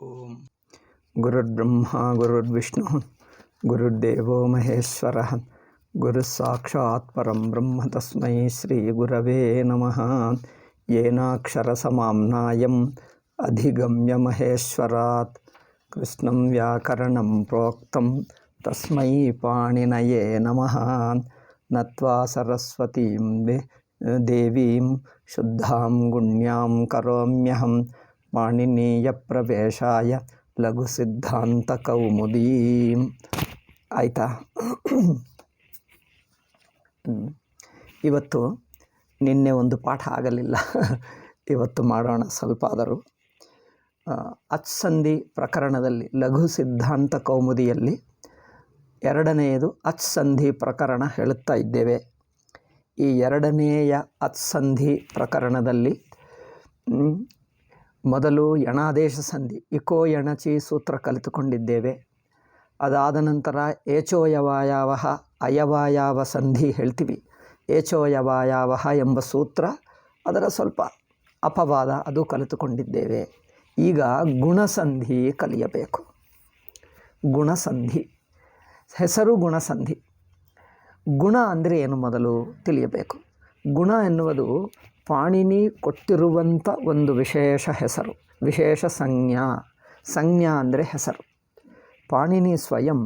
ಓಂ ಗುರುರ್ಬ್ರಹ್ಮ ಗುರುರ್ವಿಷ್ಣು ಗುರುರ್ದೇವೋ ಮಹೇಶ್ವರ ಗುರುಸ್ಸಾಕ್ಷಾತ್ ಪರಂ ಬ್ರಹ್ಮ ತಸ್ಮೈ ಶ್ರೀ ಗುರವೇ ನಮಃ. ಯೇನಾಕ್ಷರಸಮಾಮ್ನಾಯಂ ಅಧಿಗಮ್ಯ ಮಹೇಶ್ವರಾತ್ ಕೃಷ್ಣಂ ವ್ಯಾಕರಣಂ ಪ್ರೋಕ್ತಂ ತಸ್ಮೈ ಪಾಣಿನಯೇ ನಮಃ. ನತ್ವಾ ಸರಸ್ವತೀಂ ದೇವೀಂ ಶುದ್ಧಾಂ ಗುಣ್ಯಾಂ ಕರೋಮ್ಯಹಂ ಪಾಣಿನೀಯ ಪ್ರವೇಶಾಯ ಲಘು ಸಿದ್ಧಾಂತ ಕೌಮುದೀಂ. ಆಯಿತಾ? ಇವತ್ತು ನಿನ್ನೆ ಒಂದು ಪಾಠ ಆಗಲಿಲ್ಲ, ಇವತ್ತು ಮಾಡೋಣ ಸ್ವಲ್ಪ ಆದರೂ. ಅಚ್ಸಂಧಿ ಪ್ರಕರಣದಲ್ಲಿ ಲಘು ಸಿದ್ಧಾಂತ ಕೌಮುದಿಯಲ್ಲಿ ಎರಡನೆಯದು ಅಚ್ಸಂಧಿ ಪ್ರಕರಣ ಹೇಳುತ್ತಾ ಇದ್ದೇವೆ. ಈ ಎರಡನೆಯ ಅಚ್ಸಂಧಿ ಪ್ರಕರಣದಲ್ಲಿ ಮೊದಲು ಯಣಾದೇಶ ಸಂಧಿ ಇಕೋ ಯಣಚಿ ಸೂತ್ರ ಕಲಿತುಕೊಂಡಿದ್ದೇವೆ. ಅದಾದ ನಂತರ ಏಚೋಯವಾಯಾವಹ ಅಯವಾಯಾವ ಸಂಧಿ ಹೇಳ್ತೀವಿ. ಏಚೋಯವಾಯಾವಹ ಎಂಬ ಸೂತ್ರ, ಅದರ ಸ್ವಲ್ಪ ಅಪವಾದ ಅದು ಕಲಿತುಕೊಂಡಿದ್ದೇವೆ. ಈಗ ಗುಣಸಂಧಿ ಕಲಿಯಬೇಕು. ಗುಣಸಂಧಿ, ಹೆಸರು ಗುಣಸಂಧಿ. ಗುಣ ಅಂದರೆ ಏನು ಮೊದಲು ತಿಳಿಯಬೇಕು. ಗುಣ ಎನ್ನುವುದು ಪಾಣಿನಿ ಕೊಟ್ಟಿರುವಂಥ ಒಂದು ವಿಶೇಷ ಹೆಸರು, ವಿಶೇಷ ಸಂಜ್ಞಾ. ಸಂಜ್ಞಾ ಅಂದರೆ ಹೆಸರು. ಪಾಣಿನಿ ಸ್ವಯಂ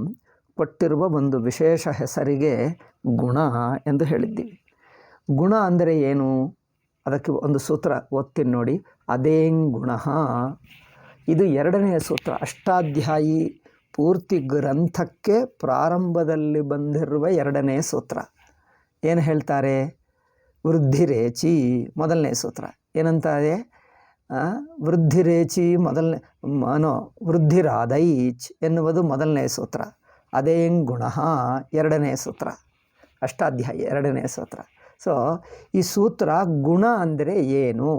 ಕೊಟ್ಟಿರುವ ಒಂದು ವಿಶೇಷ ಹೆಸರಿಗೆ ಗುಣ ಎಂದು ಹೇಳಿದ್ದೀವಿ. ಗುಣ ಅಂದರೆ ಏನು? ಅದಕ್ಕೆ ಒಂದು ಸೂತ್ರ ಓದ್ತೀನಿ ನೋಡಿ. ಅದೇಂಗುಣ. ಇದು ಎರಡನೆಯ ಸೂತ್ರ. ಅಷ್ಟಾಧ್ಯಾಯಿ ಪೂರ್ತಿ ಗ್ರಂಥಕ್ಕೆ ಪ್ರಾರಂಭದಲ್ಲಿ ಬಂದಿರುವ ಎರಡನೆಯ ಸೂತ್ರ. ಏನು ಹೇಳ್ತಾರೆ? ವೃದ್ಧಿರೇಚಿ ಮೊದಲನೇ ಸೂತ್ರ ಏನಂತಾರೆ? ವೃದ್ಧಿರೇಚಿ ವೃದ್ಧಿರಾದೈಚ್ ಎನ್ನುವುದು ಮೊದಲನೇ ಸೂತ್ರ. ಅದೇಂಗುಣ ಎರಡನೇ ಸೂತ್ರ. ಅಷ್ಟಾಧ್ಯಾಯಿ ಎರಡನೇ ಸೂತ್ರ. ಸೊ ಈ ಸೂತ್ರ ಗುಣ ಅಂದರೆ ಏನು,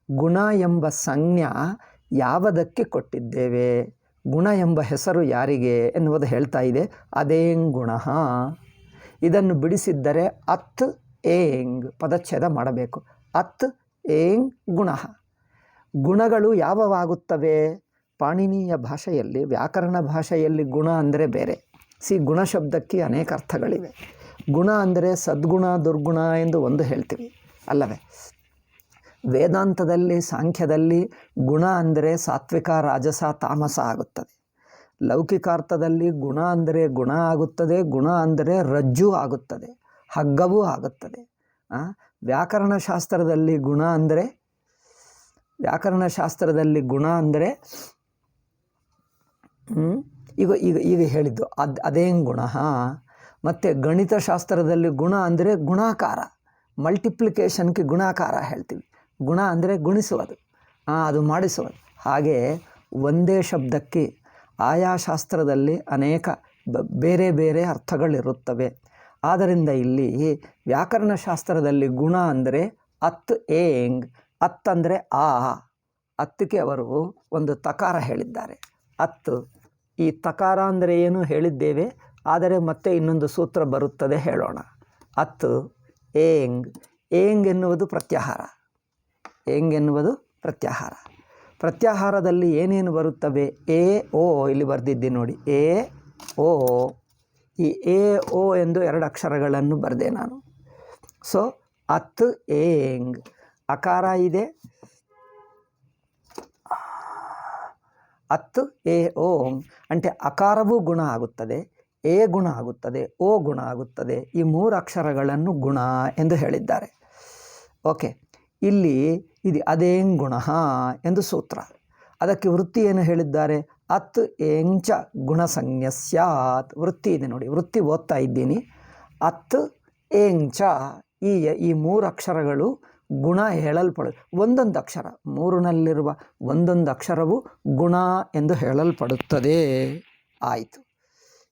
ಗುಣ ಎಂಬ ಸಂಜ್ಞಾ ಯಾವುದಕ್ಕೆ ಕೊಟ್ಟಿದ್ದೇವೆ, ಗುಣ ಎಂಬ ಹೆಸರು ಯಾರಿಗೆ ಎನ್ನುವುದು ಹೇಳ್ತಾ ಇದೆ. ಅದೇಂಗುಣ. ಇದನ್ನು ಬಿಡಿಸಿದ್ದರೆ ಅತ್ ಏಂಗ್ ಪದಚ್ಛೇದ ಮಾಡಬೇಕು. ಅತ್ ಏಂಗ್ ಗುಣ. ಗುಣಗಳು ಯಾವವಾಗುತ್ತವೆ? ಪಾಣಿನಿಯ ಭಾಷೆಯಲ್ಲಿ, ವ್ಯಾಕರಣ ಭಾಷೆಯಲ್ಲಿ ಗುಣ ಅಂದರೆ ಬೇರೆ. ಗುಣ ಶಬ್ದಕ್ಕೆ ಅನೇಕ ಅರ್ಥಗಳಿವೆ. ಗುಣ ಅಂದರೆ ಸದ್ಗುಣ ದುರ್ಗುಣ ಎಂದು ಒಂದು ಹೇಳ್ತೀವಿ ಅಲ್ಲವೇ? ವೇದಾಂತದಲ್ಲಿ, ಸಾಂಖ್ಯದಲ್ಲಿ ಗುಣ ಅಂದರೆ ಸಾತ್ವಿಕ ರಾಜಸ ತಾಮಸ ಆಗುತ್ತದೆ. ಲೌಕಿಕಾರ್ಥದಲ್ಲಿ ಗುಣ ಅಂದರೆ ಗುಣ ಆಗುತ್ತದೆ, ಗುಣ ಅಂದರೆ ರಜ್ಜು ಆಗುತ್ತದೆ, ಹಗ್ಗವೂ ಆಗುತ್ತದೆ. ವ್ಯಾಕರಣಶಾಸ್ತ್ರದಲ್ಲಿ ಗುಣ ಅಂದರೆ ಈಗ ಈಗ ಈಗ ಹೇಳಿದ್ದು ಅದೇಂಗ್ ಗುಣ. ಮತ್ತು ಗಣಿತಶಾಸ್ತ್ರದಲ್ಲಿ ಗುಣ ಅಂದರೆ ಗುಣಾಕಾರ, ಮಲ್ಟಿಪ್ಲಿಕೇಶನ್ಗೆ ಗುಣಾಕಾರ ಹೇಳ್ತೀವಿ. ಗುಣ ಅಂದರೆ ಗುಣಿಸುವುದು, ಅದು ಮಾಡಿಸುವುದು. ಹಾಗೆ ಒಂದೇ ಶಬ್ದಕ್ಕೆ ಆಯಾ ಶಾಸ್ತ್ರದಲ್ಲಿ ಅನೇಕ ಬೇರೆ ಬೇರೆ ಅರ್ಥಗಳಿರುತ್ತವೆ. ಆದ್ದರಿಂದ ಇಲ್ಲಿ ವ್ಯಾಕರಣಶಾಸ್ತ್ರದಲ್ಲಿ ಗುಣ ಅಂದರೆ ಅತ್ ಏಂಗ್. ಅತ್ ಅಂದರೆ ಆ, ಅತ್ತಕ್ಕೆ ಅವರು ಒಂದು ತಕಾರ ಹೇಳಿದ್ದಾರೆ. ಅತ್ತು, ಈ ತಕಾರ ಅಂದರೆ ಏನು ಹೇಳಿದ್ದೇವೆ, ಆದರೆ ಮತ್ತೆ ಇನ್ನೊಂದು ಸೂತ್ರ ಬರುತ್ತದೆ, ಹೇಳೋಣ. ಅತ್ ಏಂಗ್. ಏಂಗ್ ಎನ್ನುವುದು ಪ್ರತ್ಯಾಹಾರ. ಏಂಗ್ ಎನ್ನುವುದು ಪ್ರತ್ಯಾಹಾರ. ಪ್ರತ್ಯಾಹಾರದಲ್ಲಿ ಏನೇನು ಬರುತ್ತವೆ? ಎ ಓ, ಇಲ್ಲಿ ಬರೆದಿದ್ದೆ ನೋಡಿ. A O. ಈ ಎ ಓ ಎಂದು ಎರಡು ಅಕ್ಷರಗಳನ್ನು ಬರೆದೆ ನಾನು. ಸೊ ಅತ್ ಏಂಗ್. ಅಕಾರ ಇದೆ, ಅತ್ ಎ ಓಂ అంటే ಅಕಾರವೂ ಗುಣ ಆಗುತ್ತದೆ, ಎ ಗುಣ ಆಗುತ್ತದೆ, ಓ ಗುಣ ಆಗುತ್ತದೆ. ಈ ಮೂರು ಅಕ್ಷರಗಳನ್ನು ಗುಣ ಎಂದು ಹೇಳಿದ್ದಾರೆ. ಓಕೆ, ಇಲ್ಲಿ ಇದು ಅದೇಂಗ್ ಗುಣ ಎಂದು ಸೂತ್ರ. ಅದಕ್ಕೆ ವೃತ್ತಿ ಏನು ಹೇಳಿದ್ದಾರೆ? ಅತ್ ಏಂಚ ಗುಣಸಂಜ್ಞ ಸ್ಯಾತ್. ವೃತ್ತಿ ಇದೆ ನೋಡಿ, ವೃತ್ತಿ ಓದ್ತಾ ಇದ್ದೀನಿ. ಅತ್ ಏಂಚ, ಈ ಮೂರು ಅಕ್ಷರಗಳು ಗುಣ ಹೇಳಲ್ಪಡು. ಒಂದೊಂದು ಅಕ್ಷರ, ಮೂರಿನಲ್ಲಿರುವ ಒಂದೊಂದು ಅಕ್ಷರವು ಗುಣ ಎಂದು ಹೇಳಲ್ಪಡುತ್ತದೆ. ಆಯಿತು.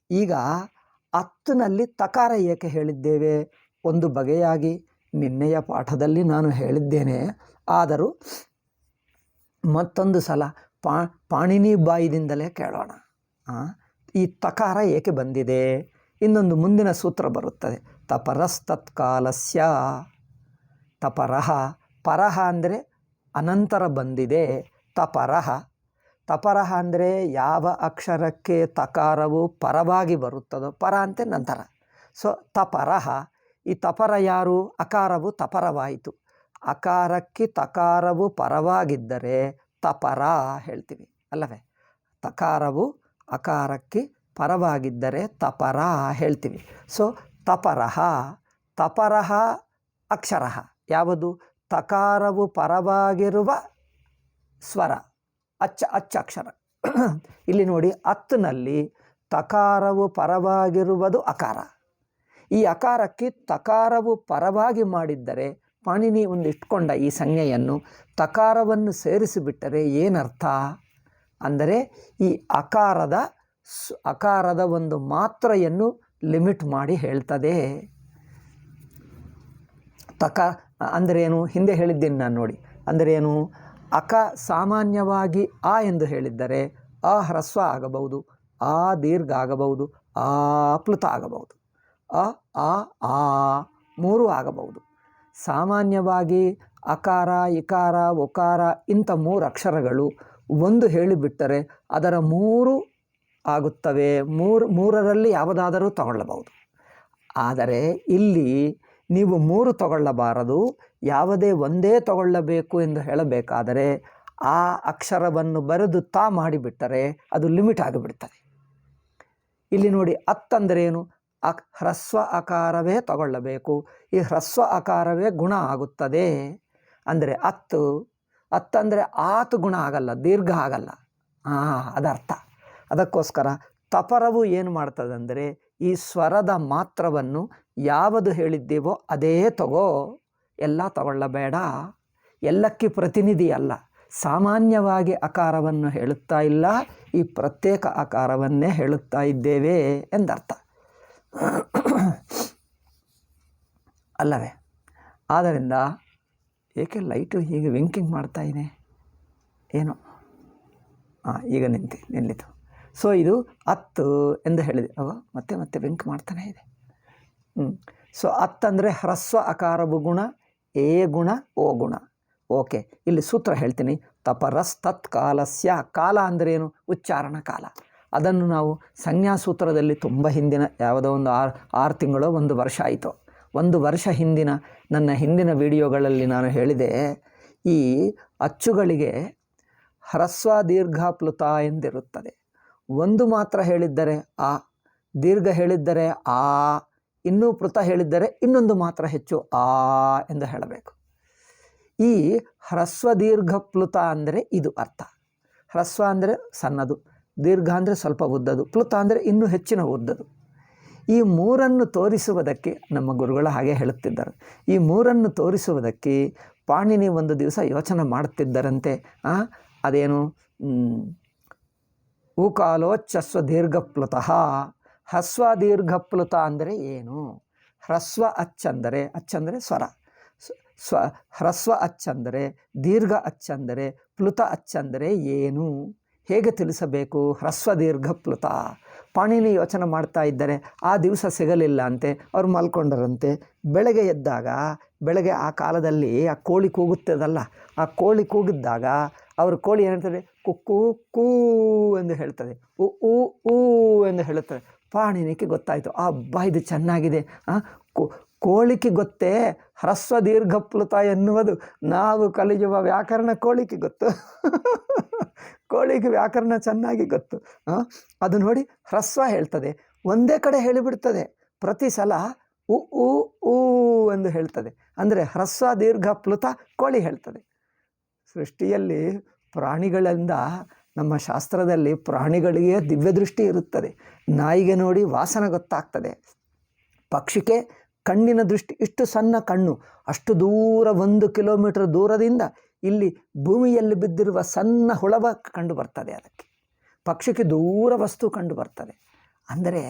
ಈಗ ಅತ್ತಿನಲ್ಲಿ ತಕಾರ ಏಕೆ ಹೇಳಿದ್ದೇವೆ? ಒಂದು ಬಗೆಯಾಗಿ ನಿನ್ನೆಯ ಪಾಠದಲ್ಲಿ ನಾನು ಹೇಳಿದ್ದೇನೆ, ಆದರೂ ಮತ್ತೊಂದು ಸಲ ಪಾಣಿನಿ ಬಾಯಿದಿಂದಲೇ ಕೇಳೋಣ. ಈ ತಕಾರ ಏಕೆ ಬಂದಿದೆ? ಇನ್ನೊಂದು ಮುಂದಿನ ಸೂತ್ರ ಬರುತ್ತದೆ. ತಪರಸ್ತತ್ಕಾಲಸ್ಯ. ತಪರಹ, ಪರಹ ಅಂದರೆ ಅನಂತರ ಬಂದಿದೆ. ತಪರಹ ತಪರಃ ಅಂದರೆ ಯಾವ ಅಕ್ಷರಕ್ಕೆ ತಕಾರವು ಪರವಾಗಿ ಬರುತ್ತದೋ, ಪರ ಅಂತೆ ನಂತರ. ಸೊ ತಪರಃ, ಈ ತಪರ ಯಾರು? ಅಕಾರವು ತಪರವಾಯಿತು. ಅಕಾರಕ್ಕೆ ತಕಾರವು ಪರವಾಗಿದ್ದರೆ ತಪರ ಹೇಳ್ತೀವಿ ಅಲ್ಲವೇ? ತಕಾರವು ಅಕಾರಕ್ಕೆ ಪರವಾಗಿದ್ದರೆ ತಪರ ಹೇಳ್ತೀವಿ. ಸೊ ತಪರಃ, ತಪರಃ ಅಕ್ಷರ ಯಾವುದು? ತಕಾರವು ಪರವಾಗಿರುವ ಸ್ವರ, ಅಚ್ಚಕ್ಷರ. ಇಲ್ಲಿ ನೋಡಿ, ಅತ್ನಲ್ಲಿ ತಕಾರವು ಪರವಾಗಿರುವುದು ಅಕಾರ. ಈ ಅಕಾರಕ್ಕೆ ತಕಾರವು ಪರವಾಗಿ ಮಾಡಿದ್ದರೆ, ಪಾಣಿನಿ ಒಂದು ಇಟ್ಕೊಂಡ ಈ ಸಂಜ್ಞೆಯನ್ನು ತಕಾರವನ್ನು ಸೇರಿಸಿಬಿಟ್ಟರೆ ಏನರ್ಥ ಅಂದರೆ, ಈ ಅಕಾರದ ಒಂದು ಮಾತ್ರೆಯನ್ನು ಲಿಮಿಟ್ ಮಾಡಿ ಹೇಳ್ತದೆ. ಅಂದರೇನು? ಹಿಂದೆ ಹೇಳಿದ್ದೀನಿ ನಾನು ನೋಡಿ. ಅಂದರೇನು? ಸಾಮಾನ್ಯವಾಗಿ ಆ ಎಂದು ಹೇಳಿದ್ದರೆ ಆ ಹ್ರಸ್ವ ಆಗಬಹುದು, ಆ ದೀರ್ಘ ಆಗಬಹುದು, ಆ ಪ್ಲುತ ಆಗಬಹುದು, ಆ ಮೂರು ಆಗಬಹುದು. ಸಾಮಾನ್ಯವಾಗಿ ಅಕಾರ, ಇಕಾರ, ಒಕಾರ ಇಂಥ 3 ಅಕ್ಷರಗಳು ಒಂದು ಹೇಳಿಬಿಟ್ಟರೆ ಅದರ 3 ಆಗುತ್ತವೆ. ಮೂರರಲ್ಲಿ ಯಾವುದಾದರೂ ತಗೊಳ್ಳಬಹುದು. ಆದರೆ ಇಲ್ಲಿ ನೀವು 3 ತಗೊಳ್ಳಬಾರದು, ಯಾವುದೇ ಒಂದೇ ತಗೊಳ್ಳಬೇಕು ಎಂದು ಹೇಳಬೇಕಾದರೆ ಆ ಅಕ್ಷರವನ್ನು ಬರೆದು ಮಾಡಿಬಿಟ್ಟರೆ ಅದು ಲಿಮಿಟ್ ಆಗಿಬಿಡ್ತದೆ. ಇಲ್ಲಿ ನೋಡಿ, ಅತ್ತಂದರೇನು? ಹ್ರಸ್ವ ಆಕಾರವೇ ತಗೊಳ್ಳಬೇಕು. ಈ ಹ್ರಸ್ವ ಆಕಾರವೇ ಗುಣ ಆಗುತ್ತದೆ. ಅಂದರೆ ಅತ್ತಂದರೆ ಆತು ಗುಣ ಆಗಲ್ಲ, ದೀರ್ಘ ಆಗಲ್ಲ. ಅದರ್ಥ. ಅದಕ್ಕೋಸ್ಕರ ತಪರವು ಏನು ಮಾಡ್ತದೆ ಅಂದರೆ, ಈ ಸ್ವರದ ಮಾತ್ರವನ್ನು ಯಾವುದು ಹೇಳಿದ್ದೀವೋ ಅದೇ ತಗೋ, ಎಲ್ಲ ತಗೊಳ್ಳಬೇಡ. ಎಲ್ಲಕ್ಕೆ ಪ್ರತಿನಿಧಿ ಅಲ್ಲ, ಸಾಮಾನ್ಯವಾಗಿ ಆಕಾರವನ್ನು ಹೇಳುತ್ತಾ ಇಲ್ಲ, ಈ ಪ್ರತ್ಯೇಕ ಆಕಾರವನ್ನೇ ಹೇಳುತ್ತಾ ಇದ್ದೇವೆ ಎಂದರ್ಥ ಅಲ್ಲವೇ? ಆದ್ದರಿಂದ ಏಕೆ ಲೈಟು ಹೀಗೆ ವಿಂಕಿಂಗ್ ಮಾಡ್ತಾ ಇದೆ ಏನೋ? ಈಗ ನಿಲ್ಲಿತು. ಸೊ ಇದು ಅತ್ತು ಎಂದು ಹೇಳಿದೆ. ಮತ್ತೆ ವಿಂಕ್ ಮಾಡ್ತಾನೆ ಇದೆ. ಸೊ ಅತ್ತಂದರೆ ಹ್ರಸ್ವ ಆಕಾರವು ಗುಣ, ಏ ಗುಣ, ಓ ಗುಣ. ಓಕೆ, ಇಲ್ಲಿ ಸೂತ್ರ ಹೇಳ್ತೀನಿ. ತಪರಸ್ತತ್ಕಾಲಸ್ಯ, ಕಾಲ ಅಂದ್ರೇನು? ಉಚ್ಚಾರಣ ಕಾಲ. ಅದನ್ನು ನಾವು ಸಂಜ್ಞಾಸೂತ್ರದಲ್ಲಿ ತುಂಬ ಹಿಂದಿನ ಯಾವುದೋ ಒಂದು 6 ತಿಂಗಳೋ 1 ವರ್ಷ ಆಯಿತು. 1 ವರ್ಷ ಹಿಂದಿನ ನನ್ನ ಹಿಂದಿನ ವಿಡಿಯೋಗಳಲ್ಲಿ ನಾನು ಹೇಳಿದೆ, ಈ ಅಚ್ಚುಗಳಿಗೆ ಹ್ರಸ್ವ ದೀರ್ಘ ಪ್ಲುತ ಎಂದಿರುತ್ತದೆ. ಒಂದು ಮಾತ್ರ ಹೇಳಿದ್ದರೆ ಆ, ದೀರ್ಘ ಹೇಳಿದ್ದರೆ ಆ, ಇನ್ನೂ ಪ್ಲುತ ಹೇಳಿದ್ದರೆ ಇನ್ನೊಂದು ಮಾತ್ರ ಹೆಚ್ಚು ಆ ಎಂದು ಹೇಳಬೇಕು. ಈ ಹ್ರಸ್ವ ದೀರ್ಘ ಪ್ಲುತ ಅಂದರೆ ಇದು ಅರ್ಥ. ಹ್ರಸ್ವ ಅಂದರೆ ಸಣ್ಣದು, ದೀರ್ಘ ಅಂದರೆ ಸ್ವಲ್ಪ ಉದ್ದದು, ಪ್ಲುತ ಅಂದರೆ ಇನ್ನೂ ಹೆಚ್ಚಿನ ಉದ್ದದು. ಈ 3 ತೋರಿಸುವುದಕ್ಕೆ ನಮ್ಮ ಗುರುಗಳು ಹಾಗೆ ಹೇಳುತ್ತಿದ್ದರು. ಈ 3 ತೋರಿಸುವುದಕ್ಕೆ ಪಾಣಿನಿ ಒಂದು ದಿವಸ ಯೋಚನೆ ಮಾಡುತ್ತಿದ್ದರಂತೆ. ಅದೇನು? ಊಕಾಲೋಚ್ಛಸ್ವ ದೀರ್ಘಪ್ಲುತಃ. ಹ್ರಸ್ವ ದೀರ್ಘಪ್ಲುತ ಅಂದರೆ ಏನು? ಹ್ರಸ್ವ ಅಚ್ಚಂದರೆ ಸ್ವರ, ಹ್ರಸ್ವ ಅಚ್ಚಂದರೆ, ದೀರ್ಘ ಅಚ್ಚಂದರೆ, ಪ್ಲುತ ಅಚ್ಚಂದರೆ ಏನು? ಹೇಗೆ ತಿಳಿಸಬೇಕು? ಹ್ರಸ್ವ ದೀರ್ಘ ಪ್ಲುತ. ಪಾಣಿನಿ ಯೋಚನೆ ಮಾಡ್ತಾ ಇದ್ದರೆ ಆ ದಿವಸ ಸಿಗಲಿಲ್ಲ ಅಂತೆ. ಅವ್ರು ಮಲ್ಕೊಂಡರಂತೆ. ಬೆಳಗ್ಗೆ ಎದ್ದಾಗ, ಬೆಳಗ್ಗೆ ಆ ಕಾಲದಲ್ಲಿ ಆ ಕೋಳಿ ಕೂಗುತ್ತದಲ್ಲ, ಆ ಕೋಳಿ ಕೂಗಿದ್ದಾಗ ಅವರು ಕೋಳಿ ಏನಂತಾರೆ? ಕುಕ್ಕು ಕೂ ಎಂದು ಹೇಳ್ತದೆ, ಉ ಊ ಎಂದು ಹೇಳುತ್ತದೆ. ಪಾಣಿನಿಗೆ ಗೊತ್ತಾಯಿತು, ಅಬ್ಬಾ ಇದು ಚೆನ್ನಾಗಿದೆ. ಕೋಳಿಗೆ ಗೊತ್ತೇ ಹ್ರಸ್ವ ದೀರ್ಘ ಪ್ಲುತ ಎನ್ನುವುದು. ನಾವು ಕಲಿಯುವ ವ್ಯಾಕರಣ ಕೋಳಿಗೆ ಗೊತ್ತು. ಕೋಳಿಗೆ ವ್ಯಾಕರಣ ಚೆನ್ನಾಗಿ ಗೊತ್ತು. ಅದು ನೋಡಿ, ಹ್ರಸ್ವ ಹೇಳ್ತದೆ, ಒಂದೇ ಕಡೆ ಹೇಳಿಬಿಡ್ತದೆ. ಪ್ರತಿ ಸಲ ಉ ಊ ಊ ಎಂದು ಹೇಳ್ತದೆ. ಅಂದರೆ ಹ್ರಸ್ವ ದೀರ್ಘ ಪ್ಲುತ ಕೋಳಿ ಹೇಳ್ತದೆ. ಸೃಷ್ಟಿಯಲ್ಲಿ ಪ್ರಾಣಿಗಳಿಂದ, ನಮ್ಮ ಶಾಸ್ತ್ರದಲ್ಲಿ ಪ್ರಾಣಿಗಳಿಗೆ ದಿವ್ಯದೃಷ್ಟಿ ಇರುತ್ತದೆ. ನಾಯಿಗೆ ನೋಡಿ ವಾಸನೆ ಗೊತ್ತಾಗ್ತದೆ. ಪಕ್ಷಿಗೆ ಕಣ್ಣಿನ ದೃಷ್ಟಿ, ಇಷ್ಟು ಸಣ್ಣ ಕಣ್ಣು, ಅಷ್ಟು ದೂರ 1 ಕಿಲೋಮೀಟರ್ ದೂರದಿಂದ ಇಲ್ಲಿ ಭೂಮಿಯಲ್ಲಿ ಬಿದ್ದಿರುವ ಸಣ್ಣ ಹುಳವ ಕಂಡು ಬರ್ತದೆ. ಅದಕ್ಕೆ ಪಕ್ಷಿಗೆ ದೂರ ವಸ್ತು ಕಂಡು ಬರ್ತದೆ. ಅಂದರೆ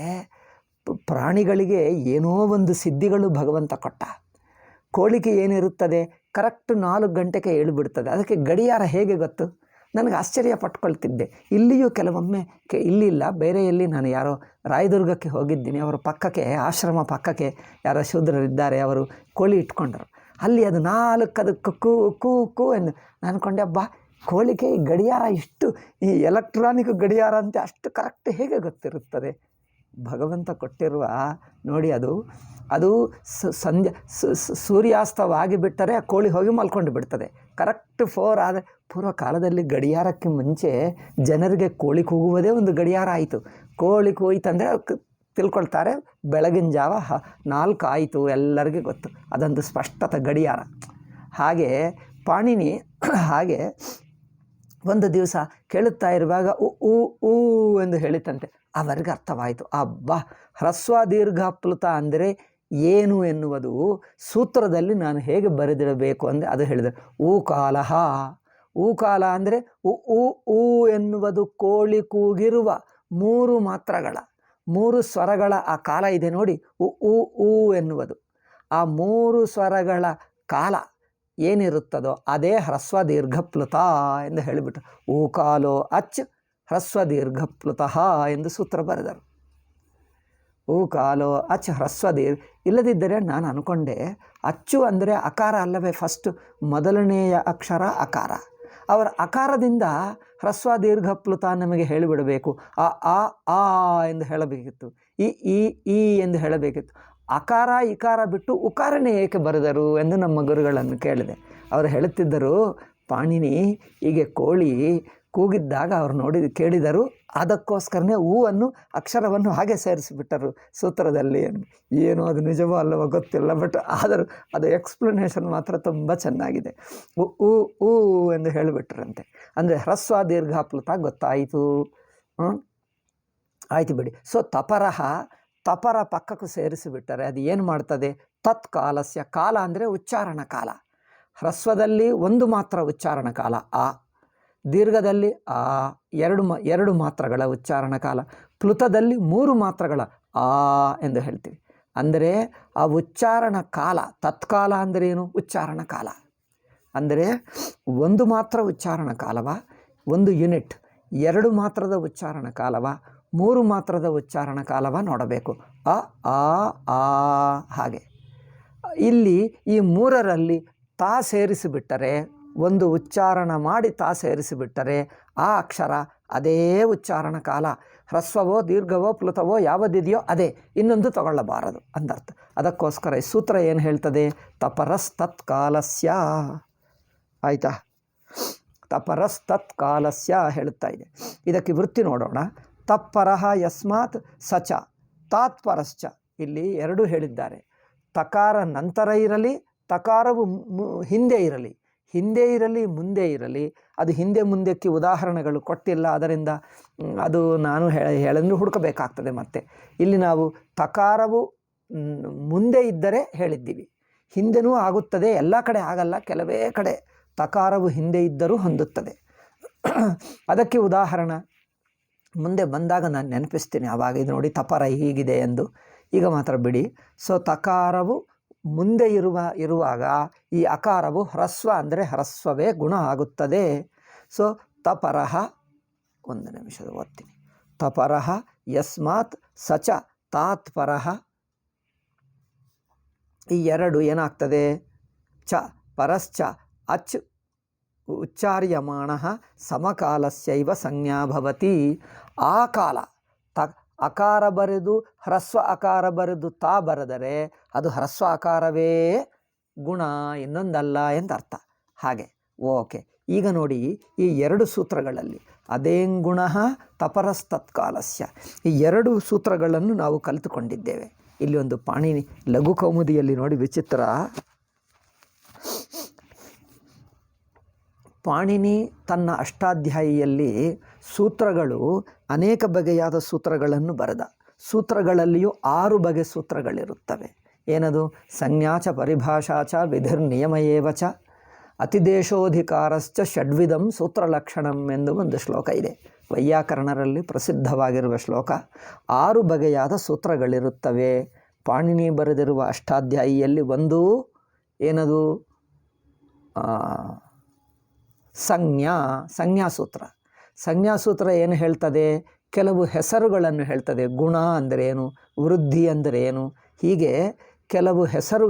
ಪ್ರಾಣಿಗಳಿಗೆ ಏನೋ ಒಂದು ಸಿದ್ಧಿಗಳು ಭಗವಂತ ಕೊಟ್ಟ. ಕೋಳಿಗೆ ಏನಿರುತ್ತದೆ? ಕರೆಕ್ಟ್ 4 ಗಂಟೆಗೆ ಏಳುಬಿಡ್ತದೆ. ಅದಕ್ಕೆ ಗಡಿಯಾರ ಹೇಗೆ ಗೊತ್ತು? ನನಗೆ ಆಶ್ಚರ್ಯ ಪಟ್ಕೊಳ್ತಿದ್ದೆ. ಇಲ್ಲಿಯೂ ಕೆಲವೊಮ್ಮೆ ಇಲ್ಲಿಲ್ಲ, ಬೇರೆ ಎಲ್ಲಿ ನಾನು ಯಾರೋ ರಾಯದುರ್ಗಕ್ಕೆ ಹೋಗಿದ್ದೀನಿ. ಅವರ ಪಕ್ಕಕ್ಕೆ, ಆಶ್ರಮ ಪಕ್ಕಕ್ಕೆ ಯಾರೋ ಶೂದ್ರರಿದ್ದಾರೆ, ಅವರು ಕೋಳಿ ಇಟ್ಕೊಂಡರು. ಅಲ್ಲಿ ಅದು 4 ಅದಕ್ಕೆ ಕೂ ಕೂ ಕೂ ಎಂದು ನಾನು ಅಂದ್ಕೊಂಡೆ, ಅಬ್ಬಾ ಕೋಳಿಗೆ ಈ ಗಡಿಯಾರ ಇಷ್ಟು, ಈ ಎಲೆಕ್ಟ್ರಾನಿಕ್ ಗಡಿಯಾರ ಅಂತ ಅಷ್ಟು ಕರೆಕ್ಟ್ ಹೇಗೆ ಗೊತ್ತಿರುತ್ತದೆ? ಭಗವಂತ ಕೊಟ್ಟಿರುವ ನೋಡಿ, ಅದು ಸಂಧ್ಯಾ ಸೂರ್ಯಾಸ್ತವಾಗಿ ಬಿಟ್ಟರೆ ಆ ಕೋಳಿ ಹೋಗಿ ಮಲ್ಕೊಂಡು ಬಿಡ್ತದೆ. ಕರೆಕ್ಟ್ 4 ಆದರೆ ಪೂರ್ವ ಕಾಲದಲ್ಲಿ ಗಡಿಯಾರಕ್ಕೆ ಮುಂಚೆ ಜನರಿಗೆ ಕೋಳಿ ಕೂಗುವುದೇ ಒಂದು ಗಡಿಯಾರ ಆಯಿತು. ಕೋಳಿ ಕೂಯ್ತಂದರೆ ತಿಳ್ಕೊಳ್ತಾರೆ ಬೆಳಗಿನ ಜಾವ 4 ಆಯಿತು, ಎಲ್ಲರಿಗೂ ಗೊತ್ತು. ಅದೊಂದು ಸ್ಪಷ್ಟತೆ ಗಡಿಯಾರ. ಹಾಗೆ ಪಾಣಿನಿ ಹಾಗೆ ಒಂದು ದಿವಸ ಕೇಳುತ್ತಾ ಇರುವಾಗ ಊ ಊ ಎಂದು ಹೇಳಿತಂತೆ. ಅವರಿಗೆ ಅರ್ಥವಾಯಿತು, ಅಬ್ಬಾ ಹ್ರಸ್ವ ದೀರ್ಘ ಪ್ಲುತ ಅಂದರೆ ಏನು ಎನ್ನುವುದು ಸೂತ್ರದಲ್ಲಿ ನಾನು ಹೇಗೆ ಬರೆದಿರಬೇಕು ಅಂದರೆ ಅದು ಹೇಳಿದೆ. ಊಕಾಲಹ, ಊಕಾಲ ಅಂದರೆ ಉ ಊ ಎನ್ನುವುದು ಕೋಳಿ ಕೂಗಿರುವ 3 ಮಾತ್ರಗಳ 3 ಸ್ವರಗಳ ಆ ಕಾಲ ಇದೆ ನೋಡಿ. ಉ ಊ ಎನ್ನುವುದು ಆ 3 ಸ್ವರಗಳ ಕಾಲ ಏನಿರುತ್ತದೋ ಅದೇ ಹ್ರಸ್ವ ದೀರ್ಘ ಪ್ಲುತ ಎಂದು ಹೇಳಿಬಿಟ್ಟು ಊಕಾಲೋ ಅಚ್ ಹ್ರಸ್ವ ದೀರ್ಘ ಪ್ಲುತಃ ಎಂದು ಸೂತ್ರ ಬರೆದರು. ಊಕಾಲೋ ಅಚ್ ಹ್ರಸ್ವ ದೀರ್ಘ. ಇಲ್ಲದಿದ್ದರೆ ನಾನು ಅಂದ್ಕೊಂಡೆ ಅಚ್ಚು ಅಂದರೆ ಅಕಾರ ಅಲ್ಲವೇ? ಫಸ್ಟ್ ಮೊದಲನೆಯ ಅಕ್ಷರ ಅಕಾರ. ಅವರ ಅಕಾರದಿಂದ ಹ್ರಸ್ವ ದೀರ್ಘ ಪ್ಲುತ ನಮಗೆ ಹೇಳಿಬಿಡಬೇಕು. ಆ ಎಂದು ಹೇಳಬೇಕಿತ್ತು, ಈ ಎಂದು ಹೇಳಬೇಕಿತ್ತು. ಅಕಾರ ಇಕಾರ ಬಿಟ್ಟು ಉಕಾರನೇ ಏಕೆ ಬರೆದರು ಎಂದು ನಮ್ಮ ಗುರುಗಳನ್ನು ಕೇಳಿದೆ. ಅವರು ಹೇಳುತ್ತಿದ್ದರು, ಪಾಣಿನಿ ಹೀಗೆ ಕೋಳಿ ಕೂಗಿದ್ದಾಗ ಅವರು ಕೇಳಿದರು, ಅದಕ್ಕೋಸ್ಕರನೇ ಹೂವನ್ನು ಅಕ್ಷರವನ್ನು ಹಾಗೆ ಸೇರಿಸಿಬಿಟ್ಟರು ಸೂತ್ರದಲ್ಲಿ. ಏನೋ ಅದು ನಿಜವೋ ಅಲ್ಲವೋ ಗೊತ್ತಿಲ್ಲ, ಬಟ್ ಆದರೂ ಅದು ಎಕ್ಸ್ಪ್ಲನೇಷನ್ ಮಾತ್ರ ತುಂಬ ಚೆನ್ನಾಗಿದೆ. ಊ ಎಂದು ಹೇಳಿಬಿಟ್ರಂತೆ. ಅಂದರೆ ಹ್ರಸ್ವ ದೀರ್ಘ ಪ್ಲುತ ಗೊತ್ತಾಯಿತು. ಆಯ್ತು ಬಿಡಿ. ಸೊ ತಪರ ಪಕ್ಕಕ್ಕೂ ಸೇರಿಸಿಬಿಟ್ಟರೆ ಅದು ಏನು ಮಾಡ್ತದೆ? ತತ್ಕಾಲಸ್ಯ, ಕಾಲ ಅಂದರೆ ಉಚ್ಚಾರಣ ಕಾಲ. ಹ್ರಸ್ವದಲ್ಲಿ 1 ಮಾತ್ರ ಉಚ್ಚಾರಣ ಕಾಲ ಆ, ದೀರ್ಘದಲ್ಲಿ ಆ 2 ಮಾತ್ರಗಳ ಉಚ್ಚಾರಣ ಕಾಲ, ಪ್ಲುತದಲ್ಲಿ 3 ಮಾತ್ರಗಳ ಆ ಎಂದು ಹೇಳ್ತೀವಿ. ಅಂದರೆ ಆ ಉಚ್ಚಾರಣ ಕಾಲ, ತತ್ಕಾಲ ಅಂದರೆ ಏನು? ಉಚ್ಚಾರಣ ಕಾಲ ಅಂದರೆ 1 ಮಾತ್ರ ಉಚ್ಚಾರಣ ಕಾಲವ, 1 ಯೂನಿಟ್, 2 ಮಾತ್ರದ ಉಚ್ಚಾರಣ ಕಾಲವ, 3 ಮಾತ್ರದ ಉಚ್ಚಾರಣ ಕಾಲವ ನೋಡಬೇಕು. ಆ ಹಾಗೆ ಇಲ್ಲಿ ಈ 3ರಲ್ಲಿ ತಾ ಸೇರಿಸಿಬಿಟ್ಟರೆ, 1 ಉಚ್ಚಾರಣ ಮಾಡಿ ತಾ ಸೇರಿಸಿಬಿಟ್ಟರೆ ಆ ಅಕ್ಷರ ಅದೇ ಉಚ್ಚಾರಣ ಕಾಲ. ಹ್ರಸ್ವವೋ ದೀರ್ಘವೋ ಪ್ಲುತವೋ ಯಾವುದಿದೆಯೋ ಅದೇ, ಇನ್ನೊಂದು ತಗೊಳ್ಳಬಾರದು ಅಂದರ್ಥ. ಅದಕ್ಕೋಸ್ಕರ ಈ ಸೂತ್ರ ಏನು ಹೇಳ್ತದೆ? ತಪರಸ್ತತ್ಕಾಲಸ್ಯ. ಆಯಿತಾ? ತಪರಸ್ತತ್ಕಾಲಸ್ಯ ಹೇಳುತ್ತಾ ಇದೆ. ಇದಕ್ಕೆ ವೃತ್ತಿ ನೋಡೋಣ. ತತ್ಪರಃ ಯಸ್ಮಾತ್ ಸಚ ತಾತ್ಪರಶ್ಚ. ಇಲ್ಲಿ 2 ಹೇಳಿದ್ದಾರೆ. ತಕಾರ ನಂತರ ಇರಲಿ, ತಕಾರವು ಹಿಂದೆ ಇರಲಿ, ಹಿಂದೆ ಇರಲಿ ಮುಂದೆ ಇರಲಿ. ಅದು ಹಿಂದೆ ಮುಂದಕ್ಕೆ ಉದಾಹರಣೆಗಳು ಕೊಟ್ಟಿಲ್ಲ, ಅದರಿಂದ ಅದು ನಾನು ಹೇಳಂದು ಹುಡುಕಬೇಕಾಗ್ತದೆ. ಮತ್ತು ಇಲ್ಲಿ ನಾವು ತಕಾರವು ಮುಂದೆ ಇದ್ದರೆ ಹೇಳಿದ್ದೀವಿ, ಹಿಂದೆನೂ ಆಗುತ್ತದೆ. ಎಲ್ಲ ಕಡೆ ಆಗಲ್ಲ, ಕೆಲವೇ ಕಡೆ ತಕಾರವು ಹಿಂದೆ ಇದ್ದರೂ ಹೊಂದುತ್ತದೆ. ಅದಕ್ಕೆ ಉದಾಹರಣೆ ಮುಂದೆ ಬಂದಾಗ ನಾನು ನೆನಪಿಸ್ತೀನಿ. ಆವಾಗ ಇದು ನೋಡಿ ತಪರ ಹೀಗಿದೆ ಎಂದು. ಈಗ ಮಾತ್ರ ಬಿಡಿ. ಸೊ ತಕಾರವು ಮುಂದೆ ಇರುವಾಗ ಈ ಅಕಾರವು ಹ್ರಸ್ವ ಅಂದರೆ ಹ್ರಸ್ವವೇ ಗುಣ ಆಗುತ್ತದೆ. ಸೊ ತಪರಃ, 1 ನಿಮಿಷದ ಓದ್ತೀನಿ. ತಪರಃ ಯಸ್ಮಾತ್ ಸಚ ತಾತ್ಪರಃ. ಈ 2 ಏನಾಗ್ತದೆ? ಚ ಪರಶ್ಚ ಅಚ್ ಉಚ್ಚಾರ್ಯಮಾಣ ಸಮಕಾಲಸ್ಯೈವ ಸಂಜ್ಞಾ ಭವತಿ. ಆ ಕಾಲ ಅಕಾರ ಬರೆದು ಹ್ರಸ್ವ ಅಕಾರ ಬರೆದು ತಾ ಬರೆದರೆ ಅದು ಹ್ರಸ್ವ ಅಕಾರವೇ ಗುಣ, ಇನ್ನೊಂದಲ್ಲ ಎಂದರ್ಥ. ಹಾಗೆ ಓಕೆ. ಈಗ ನೋಡಿ ಈ 2 ಸೂತ್ರಗಳಲ್ಲಿ ಅದೇಂಗುಣ ತಪರಸ್ತತ್ಕಾಲಸ್ಯ, ಈ 2 ಸೂತ್ರಗಳನ್ನು ನಾವು ಕಲಿತುಕೊಂಡಿದ್ದೇವೆ. ಇಲ್ಲಿ ಒಂದು ಪಾಣಿನಿ ಲಘು ಕೌಮುದಿಯಲ್ಲಿ ನೋಡಿ ವಿಚಿತ್ರ. ಪಾಣಿನಿ ತನ್ನ ಅಷ್ಟಾಧ್ಯಾಯಿಯಲ್ಲಿ ಸೂತ್ರಗಳು ಅನೇಕ ಬಗೆಯಾದ ಸೂತ್ರಗಳನ್ನು ಬರೆದ. ಸೂತ್ರಗಳಲ್ಲಿಯೂ 6 ಬಗೆ ಸೂತ್ರಗಳಿರುತ್ತವೆ. ಏನದು? ಸಂಜ್ಞಾಚ ಪರಿಭಾಷಾಚ ವಿಧಿರ್ನಿಯಮಯೇವಚ ಅತಿದೇಶೋಧಿಕಾರಶ್ಚ ಷಡ್ವಿಧಂ ಸೂತ್ರಲಕ್ಷಣಂ ಎಂದು ಒಂದು ಶ್ಲೋಕ ಇದೆ. ವೈಯಾಕರಣರಲ್ಲಿ ಪ್ರಸಿದ್ಧವಾಗಿರುವ ಶ್ಲೋಕ. 6 ಬಗೆಯಾದ ಸೂತ್ರಗಳಿರುತ್ತವೆ. ಪಾಣಿನಿ ಬರೆದಿರುವ ಅಷ್ಟಾಧ್ಯಾಯಿಯಲ್ಲಿ ಒಂದು ಏನದು? ಸಂಜ್ಞಾಸೂತ್ರ. ಸಂಜ್ಞಾಸೂತ್ರ ಏನು ಹೇಳ್ತದೆ? ಕೆಲವು ಹೆಸರುಗಳನ್ನು ಹೇಳ್ತದೆ. ಗುಣ ಅಂದರೆ ಏನು, ವೃದ್ಧಿ ಅಂದರೆ ಏನು, ಹೀಗೆ ಕೆಲವು ಹೆಸರು.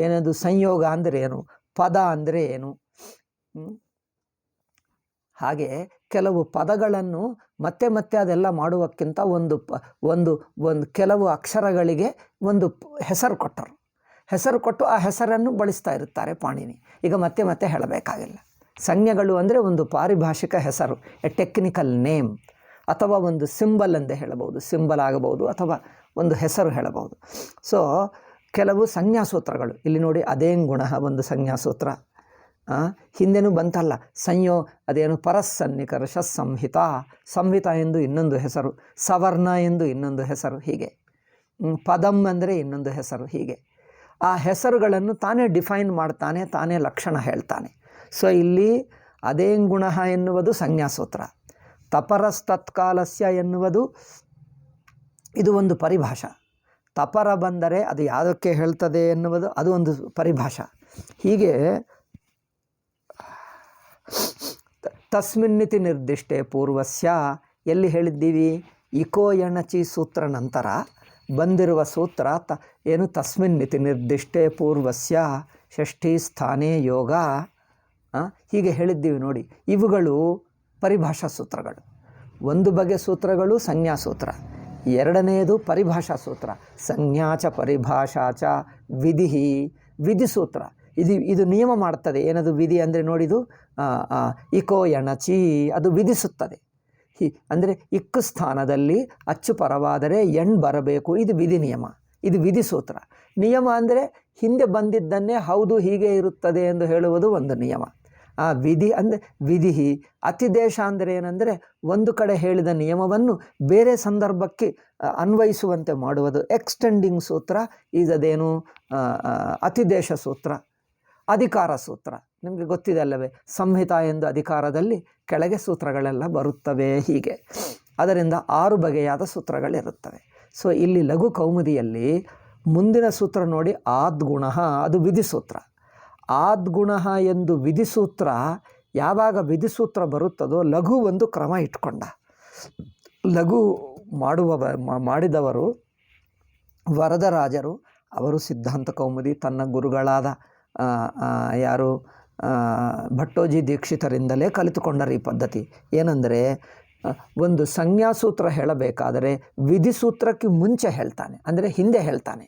ಏನದು? ಸಂಯೋಗ ಅಂದರೆ ಏನು, ಪದ ಅಂದರೆ ಏನು, ಹಾಗೆ ಕೆಲವು ಪದಗಳನ್ನು ಮತ್ತೆ ಮತ್ತೆ ಅದೆಲ್ಲ ಮಾಡುವಕ್ಕಿಂತ ಒಂದು ಕೆಲವು ಅಕ್ಷರಗಳಿಗೆ ಒಂದು ಹೆಸರು ಕೊಟ್ಟರು. ಹೆಸರು ಕೊಟ್ಟು ಆ ಹೆಸರನ್ನು ಬಳಸ್ತಾ ಇರುತ್ತಾರೆ ಪಾಣಿನಿ. ಈಗ ಮತ್ತೆ ಮತ್ತೆ ಹೇಳಬೇಕಾಗಿಲ್ಲ. ಸಂಜ್ಞೆಗಳು ಅಂದರೆ ಒಂದು ಪಾರಿಭಾಷಿಕ ಹೆಸರು, ಎ ಟೆಕ್ನಿಕಲ್ ನೇಮ್, ಅಥವಾ ಒಂದು ಸಿಂಬಲ್ ಎಂದೇ ಹೇಳಬಹುದು. ಸಿಂಬಲ್ ಆಗಬಹುದು ಅಥವಾ ಒಂದು ಹೆಸರು ಹೇಳಬಹುದು. ಸೊ ಕೆಲವು ಸಂಜ್ಞಾಸೂತ್ರಗಳು ಇಲ್ಲಿ ನೋಡಿ. ಅದೇಂಗುಣ ಒಂದು ಸಂಜ್ಞಾಸೂತ್ರ. ಹಿಂದೆನೂ ಬಂತಲ್ಲ ಅದೇನು ಪರಸ್ಸನ್ನಿಕರ್ಷ ಸಂಹಿತ, ಸಂಹಿತ ಎಂದು ಇನ್ನೊಂದು ಹೆಸರು, ಸವರ್ಣ ಎಂದು ಇನ್ನೊಂದು ಹೆಸರು, ಹೀಗೆ ಪದಂ ಅಂದರೆ ಇನ್ನೊಂದು ಹೆಸರು. ಹೀಗೆ ಆ ಹೆಸರುಗಳನ್ನು ತಾನೇ ಡಿಫೈನ್ ಮಾಡ್ತಾನೆ, ತಾನೇ ಲಕ್ಷಣ ಹೇಳ್ತಾನೆ. ಸೊ ಇಲ್ಲಿ ಅದೇಂಗುಣ ಎನ್ನುವುದು ಸಂಜ್ಞಾಸೂತ್ರ. ತಪರಸ್ತತ್ಕಾಲಸ್ಯ ಎನ್ನುವುದು ಇದು ಒಂದು ಪರಿಭಾಷಾ. ತಪರ ಬಂದರೆ ಅದು ಯಾವುದಕ್ಕೆ ಹೇಳ್ತದೆ ಎನ್ನುವುದು ಅದು ಒಂದು ಪರಿಭಾಷಾ. ಹೀಗೆ ತಸ್ಮಿನ್ನಿತಿ ನಿರ್ದಿಷ್ಟೇ ಪೂರ್ವಸ್ಯ ಎಲ್ಲಿ ಹೇಳಿದ್ದೀವಿ? ಇಕೋ ಎಣಚಿ ಸೂತ್ರ ನಂತರ ಬಂದಿರುವ ಸೂತ್ರ ಏನು? ತಸ್ಮಿನ್ನಿತಿ ನಿರ್ದಿಷ್ಟೇ ಪೂರ್ವಸ್ಯ ಷಷ್ಠಿ ಸ್ಥಾನೇ ಯೋಗ. ಹೀಗೆ ಹೇಳಿದ್ದೀವಿ ನೋಡಿ. ಇವುಗಳು ಪರಿಭಾಷಾ ಸೂತ್ರಗಳು. ಒಂದು ಬಗೆಯ ಸೂತ್ರಗಳು ಸಂಜ್ಞಾಸೂತ್ರ, ಎರಡನೆಯದು ಪರಿಭಾಷಾ ಸೂತ್ರ. ಸಂಜ್ಞಾಚ ಪರಿಭಾಷಾಚ ವಿಧಿ, ವಿಧಿಸೂತ್ರ. ಇದು ನಿಯಮ ಮಾಡ್ತದೆ. ಏನದು ವಿಧಿ ಅಂದರೆ ನೋಡಿದು ಇಕೋ ಎಣಚಿ, ಅದು ವಿಧಿಸುತ್ತದೆ. ಅಂದರೆ ಇಕ್ಕು ಸ್ಥಾನದಲ್ಲಿ ಅಚ್ಚು ಪರವಾದರೆ ಎಣ್ ಬರಬೇಕು. ಇದು ವಿಧಿ ನಿಯಮ, ಇದು ವಿಧಿಸೂತ್ರ. ನಿಯಮ ಅಂದರೆ ಹಿಂದೆ ಬಂದಿದ್ದನ್ನೇ ಹೌದು ಹೀಗೆ ಇರುತ್ತದೆ ಎಂದು ಹೇಳುವುದು ಒಂದು ನಿಯಮ. ಆ ವಿಧಿ ಅಂದರೆ ವಿಧಿ. ಅತಿದೇಶ ಅಂದರೆ ಏನಂದರೆ ಒಂದು ಕಡೆ ಹೇಳಿದ ನಿಯಮವನ್ನು ಬೇರೆ ಸಂದರ್ಭಕ್ಕೆ ಅನ್ವಯಿಸುವಂತೆ ಮಾಡುವುದು. ಎಕ್ಸ್ಟೆಂಡಿಂಗ್ ಸೂತ್ರ ಅದೇನು? ಅತಿದೇಶ ಸೂತ್ರ. ಅಧಿಕಾರ ಸೂತ್ರ ನಿಮಗೆ ಗೊತ್ತಿದೆ ಅಲ್ಲವೇ? ಸಂಹಿತ ಎಂದು ಅಧಿಕಾರದಲ್ಲಿ ಕೆಳಗೆ ಸೂತ್ರಗಳೆಲ್ಲ ಬರುತ್ತವೆ. ಹೀಗೆ ಅದರಿಂದ 6 ಬಗೆಯಾದ ಸೂತ್ರಗಳಿರುತ್ತವೆ. ಸೊ ಇಲ್ಲಿ ಲಘು ಕೌಮುದಿಯಲ್ಲಿ ಮುಂದಿನ ಸೂತ್ರ ನೋಡಿ, ಆದ್ಗುಣ, ಅದು ವಿಧಿಸೂತ್ರ. ಆದ್ಗುಣ ಎಂದು ವಿಧಿಸೂತ್ರ. ಯಾವಾಗ ವಿಧಿಸೂತ್ರ ಬರುತ್ತದೋ ಲಘು ಒಂದು ಕ್ರಮ ಇಟ್ಕೊಂಡ. ಲಘು ಮಾಡಿದವರು ವರದರಾಜರು. ಅವರು ಸಿದ್ಧಾಂತ ಕೌಮುದಿ ತನ್ನ ಗುರುಗಳಾದ ಯಾರು ಭಟ್ಟೋಜಿ ದೀಕ್ಷಿತರಿಂದಲೇ ಕಲಿತುಕೊಂಡರು ಈ ಪದ್ಧತಿ. ಏನಂದರೆ ಒಂದು ಸಂಜ್ಞಾಸೂತ್ರ ಹೇಳಬೇಕಾದರೆ ವಿಧಿಸೂತ್ರಕ್ಕೆ ಮುಂಚೆ ಹೇಳ್ತಾನೆ, ಅಂದರೆ ಹಿಂದೆ ಹೇಳ್ತಾನೆ.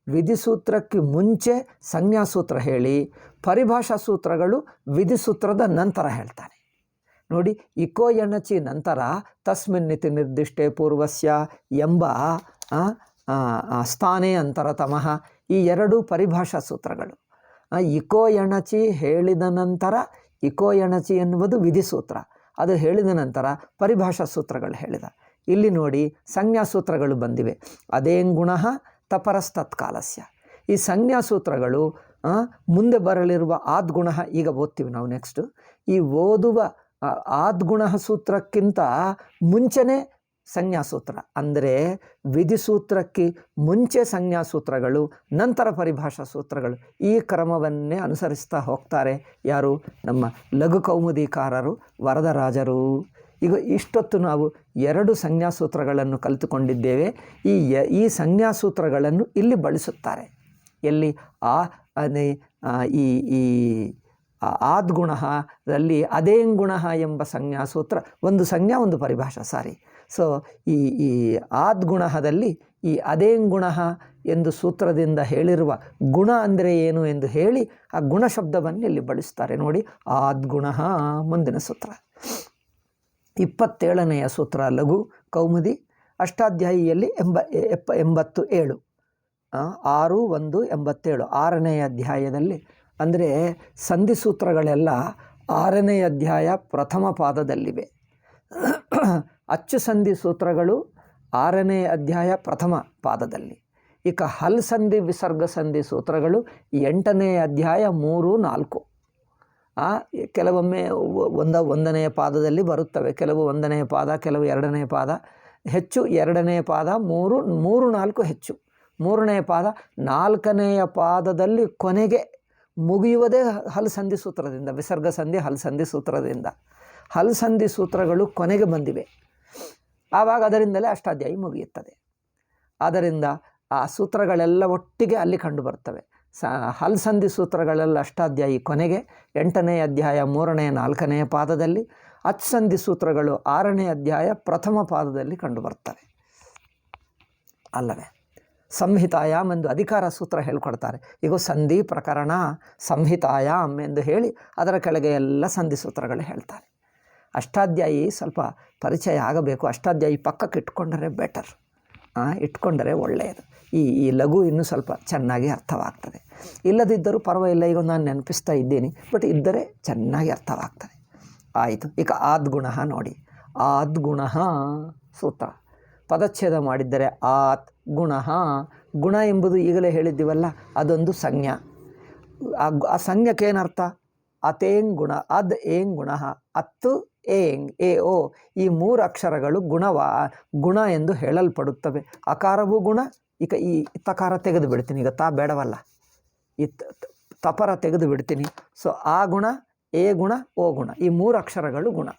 ವಿಧಿಸೂತ್ರಕ್ಕೆ ಮುಂಚೆ ಸಂಜ್ಞಾಸೂತ್ರ ಹೇಳಿ ಪರಿಭಾಷಾ ಸೂತ್ರಗಳು ವಿಧಿಸೂತ್ರದ ನಂತರ ಹೇಳ್ತಾನೆ. ನೋಡಿ, ಇಕೋ ಎಣಚಿ ನಂತರ ತಸ್ಮಿನ್ನಿತಿ ನಿರ್ದಿಷ್ಟೇ ಪೂರ್ವಸ್ಯ ಎಂಬ ಸ್ಥಾನೇ ಅಂತರತಮಃ, ಈ 2 ಪರಿಭಾಷಾ ಸೂತ್ರಗಳು. ಇಕೋ ಎಣಚಿ ಹೇಳಿದ ನಂತರ, ಇಕೋ ಎಣಚಿ ಎನ್ನುವುದು ವಿಧಿಸೂತ್ರ. ಅದು ಹೇಳಿದ ನಂತರ ಪರಿಭಾಷಾ ಸೂತ್ರಗಳು ಹೇಳಿದ. ಇಲ್ಲಿ ನೋಡಿ ಸಂಜ್ಞಾಸೂತ್ರಗಳು ಬಂದಿವೆ. ಅದೇಂಗುಣ ತಪರಸ್ತತ್ಕಾಲಸ್ಯ. ಈ ಸಂಜ್ಞಾಸೂತ್ರಗಳು ಮುಂದೆ ಬರಲಿರುವ ಆದ್ಗುಣ ಈಗ ಓದ್ತೀವಿ ನಾವು ನೆಕ್ಸ್ಟು. ಈ ಓದುವ ಆದ್ಗುಣ ಸೂತ್ರಕ್ಕಿಂತ ಮುಂಚೆನೇ ಸಂಜ್ಞಾಸೂತ್ರ. ಅಂದರೆ ವಿಧಿಸೂತ್ರಕ್ಕೆ ಮುಂಚೆ ಸಂಜ್ಞಾಸೂತ್ರಗಳು, ನಂತರ ಪರಿಭಾಷಾ ಸೂತ್ರಗಳು. ಈ ಕ್ರಮವನ್ನೇ ಅನುಸರಿಸ್ತಾ ಹೋಗ್ತಾರೆ. ಯಾರು? ನಮ್ಮ ಲಘು ಕೌಮುದಿಕಾರರು, ವರದರಾಜರು. ಈಗ ಇಷ್ಟೊತ್ತು ನಾವು 2 ಸಂಜ್ಞಾಸೂತ್ರಗಳನ್ನು ಕಲಿತುಕೊಂಡಿದ್ದೇವೆ. ಈ ಸಂಜ್ಞಾಸೂತ್ರಗಳನ್ನು ಇಲ್ಲಿ ಬಳಸುತ್ತಾರೆ. ಎಲ್ಲಿ? ಈ ಆದ್ಗುಣದಲ್ಲಿ ಅದೇಂಗುಣ ಎಂಬ ಸಂಜ್ಞಾಸೂತ್ರ, ಒಂದು ಸಂಜ್ಞಾ ಒಂದು ಪರಿಭಾಷಾ, ಸಾರಿ. ಸೊ ಈ ಆದ್ಗುಣದಲ್ಲಿ ಈ ಅದೇಂಗುಣ ಎಂದು ಸೂತ್ರದಿಂದ ಹೇಳಿರುವ ಗುಣ ಅಂದರೆ ಏನು ಎಂದು ಹೇಳಿ ಆ ಗುಣ ಶಬ್ದವನ್ನು ಇಲ್ಲಿ ಬಳಸ್ತಾರೆ. ನೋಡಿ, ಆದ್ಗುಣ. ಮುಂದಿನ ಸೂತ್ರ 27ನೆಯ ಸೂತ್ರ ಲಘು ಕೌಮುದಿ ಅಷ್ಟಾಧ್ಯಾಯಿಯಲ್ಲಿ 87. 6:1:87 6ನೇ ಅಧ್ಯಾಯದಲ್ಲಿ. ಅಂದರೆ ಸಂಧಿ ಸೂತ್ರಗಳೆಲ್ಲ 6ನೇ ಅಧ್ಯಾಯ ಪ್ರಥಮ ಪಾದದಲ್ಲಿವೆ. ಅಚ್ಚು ಸಂಧಿ ಸೂತ್ರಗಳು 6ನೇ ಅಧ್ಯಾಯ ಪ್ರಥಮ ಪಾದದಲ್ಲಿ. ಈಗ ಹಲ್ ಸಂಧಿ ವಿಸರ್ಗ ಸಂಧಿ ಸೂತ್ರಗಳು 8ನೇ ಅಧ್ಯಾಯ 3, 4. ಕೆಲವೊಮ್ಮೆ ಒಂದನೆಯ ಪಾದದಲ್ಲಿ ಬರುತ್ತವೆ, ಕೆಲವು 1ನೇ ಪಾದ, ಕೆಲವು 2ನೇ ಪಾದ. ಹೆಚ್ಚು 2ನೇ ಪಾದ, 3, 4 ಹೆಚ್ಚು. 3ನೇ ಪಾದ 4ನೆಯ ಪಾದದಲ್ಲಿ ಕೊನೆಗೆ ಮುಗಿಯುವುದೇ ಹಲ್ ಸಂಧಿ ಸೂತ್ರದಿಂದ. ವಿಸರ್ಗ ಸಂಧಿ ಹಲ್ ಸಂಧಿ ಸೂತ್ರದಿಂದ. ಹಲ್ ಸಂಧಿ ಸೂತ್ರಗಳು ಕೊನೆಗೆ ಬಂದಿವೆ. ಆವಾಗ ಅದರಿಂದಲೇ ಅಷ್ಟಾಧ್ಯಾಯಿ ಮುಗಿಯುತ್ತದೆ. ಆದ್ದರಿಂದ ಆ ಸೂತ್ರಗಳೆಲ್ಲ ಒಟ್ಟಿಗೆ ಅಲ್ಲಿ ಕಂಡು ಬರ್ತವೆ. ಹಲ್ ಸಂಧಿ ಸೂತ್ರಗಳೆಲ್ಲ ಅಷ್ಟಾಧ್ಯಾಯಿ ಕೊನೆಗೆ 8ನೇ ಅಧ್ಯಾಯ 3ನೇ 4ನೇ ಪಾದದಲ್ಲಿ. ಅಚ್ಸಂಧಿ ಸೂತ್ರಗಳು 6ನೇ ಅಧ್ಯಾಯ ಪ್ರಥಮ ಪಾದದಲ್ಲಿ ಕಂಡುಬರ್ತವೆ ಅಲ್ಲವೇ. ಸಂಹಿತಾಯಾಮ್ ಎಂದು ಅಧಿಕಾರ ಸೂತ್ರ ಹೇಳ್ಕೊಡ್ತಾರೆ. ಈಗ ಸಂಧಿ ಪ್ರಕರಣ ಸಂಹಿತಾಯಾಮ್ ಎಂದು ಹೇಳಿ ಅದರ ಕೆಳಗೆ ಎಲ್ಲ ಸಂಧಿ ಸೂತ್ರಗಳು ಹೇಳ್ತಾರೆ. ಅಷ್ಟಾಧ್ಯಾಯಿ ಸ್ವಲ್ಪ ಪರಿಚಯ ಆಗಬೇಕು. ಅಷ್ಟಾಧ್ಯಾಯಿ ಪಕ್ಕಕ್ಕೆ ಇಟ್ಕೊಂಡರೆ ಬೆಟರ್, ಇಟ್ಕೊಂಡರೆ ಒಳ್ಳೆಯದು. ಈ ಲಘು ಇನ್ನೂ ಸ್ವಲ್ಪ ಚೆನ್ನಾಗಿ ಅರ್ಥವಾಗ್ತದೆ. ಇಲ್ಲದಿದ್ದರೂ ಪರವಾಗಿಲ್ಲ, ಈಗ ನಾನು ನೆನಪಿಸ್ತಾ ಇದ್ದೀನಿ, ಬಟ್ ಇದ್ದರೆ ಚೆನ್ನಾಗಿ ಅರ್ಥವಾಗ್ತದೆ. ಆಯಿತು. ಈಗ ಆದ್ಗುಣ ನೋಡಿ. ಆದ್ಗುಣ ಸೂತ್ರ ಪದಚ್ಛೇದ ಮಾಡಿದ್ದರೆ ಆತ್ ಗುಣ. ಗುಣ ಎಂಬುದು ಈಗಲೇ ಹೇಳಿದ್ದೀವಲ್ಲ, ಅದೊಂದು ಸಂಜ್ಞಾ. ಆ ಸಂಜ್ಞಕ್ಕೇನರ್ಥ? ಅತೇಂಗ್ ಗುಣ, ಅದ್ ಏಂಗ್ ಗುಣ, ಅತ್ತು ಏಂಗ್ ಎ ಓ ಈ 3 ಅಕ್ಷರಗಳು ಗುಣ ಎಂದು ಹೇಳಲ್ಪಡುತ್ತವೆ. ಅಕಾರವೂ ಗುಣ. ಈಗ ಈ ತಕಾರ ತೆಗೆದು ಬಿಡ್ತೀನಿ, ಈಗ ತಾ ಬೇಡವಲ್ಲ, ಈ ತಪರ ತೆಗೆದು ಬಿಡ್ತೀನಿ. ಸೊ ಆ ಗುಣ, ಎ ಗುಣ, ಓ ಗುಣ, ಈ 3 ಅಕ್ಷರಗಳು ಗುಣ.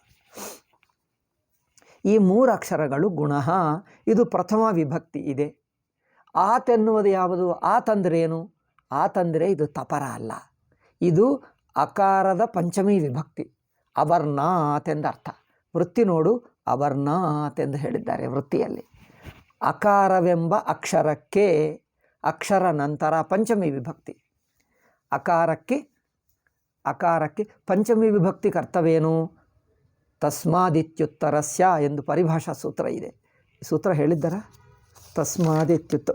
ಈ 3 ಅಕ್ಷರಗಳು ಗುಣ. ಇದು ಪ್ರಥಮ ವಿಭಕ್ತಿ ಇದೆ. ಆತ್ ಎನ್ನುವುದು ಯಾವುದು? ಆತಂದ್ರೆ ಏನು? ಆತಂದರೆ ಇದು ತಪರ ಅಲ್ಲ, ಇದು ಅಕಾರದ ಪಂಚಮಿ ವಿಭಕ್ತಿ. ಅವರ್ನಾಥ್ ಎಂದರ್ಥ. ವೃತ್ತಿ ನೋಡು, ಅವರ್ನಾಥ್ ಎಂದು ಹೇಳಿದ್ದಾರೆ ವೃತ್ತಿಯಲ್ಲಿ. ಅಕಾರವೆಂಬ ಅಕ್ಷರಕ್ಕೆ, ಅಕ್ಷರ ನಂತರ ಪಂಚಮಿ ವಿಭಕ್ತಿ. ಅಕಾರಕ್ಕೆ ಪಂಚಮಿ ವಿಭಕ್ತಿ ಕರ್ತವೇನು? ತಸ್ಮಾದಿತ್ಯುತ್ತರಸ್ಯ ಎಂದು ಪರಿಭಾಷಾ ಸೂತ್ರ ಇದೆ. ಸೂತ್ರ ಹೇಳಿದ್ದಾರ?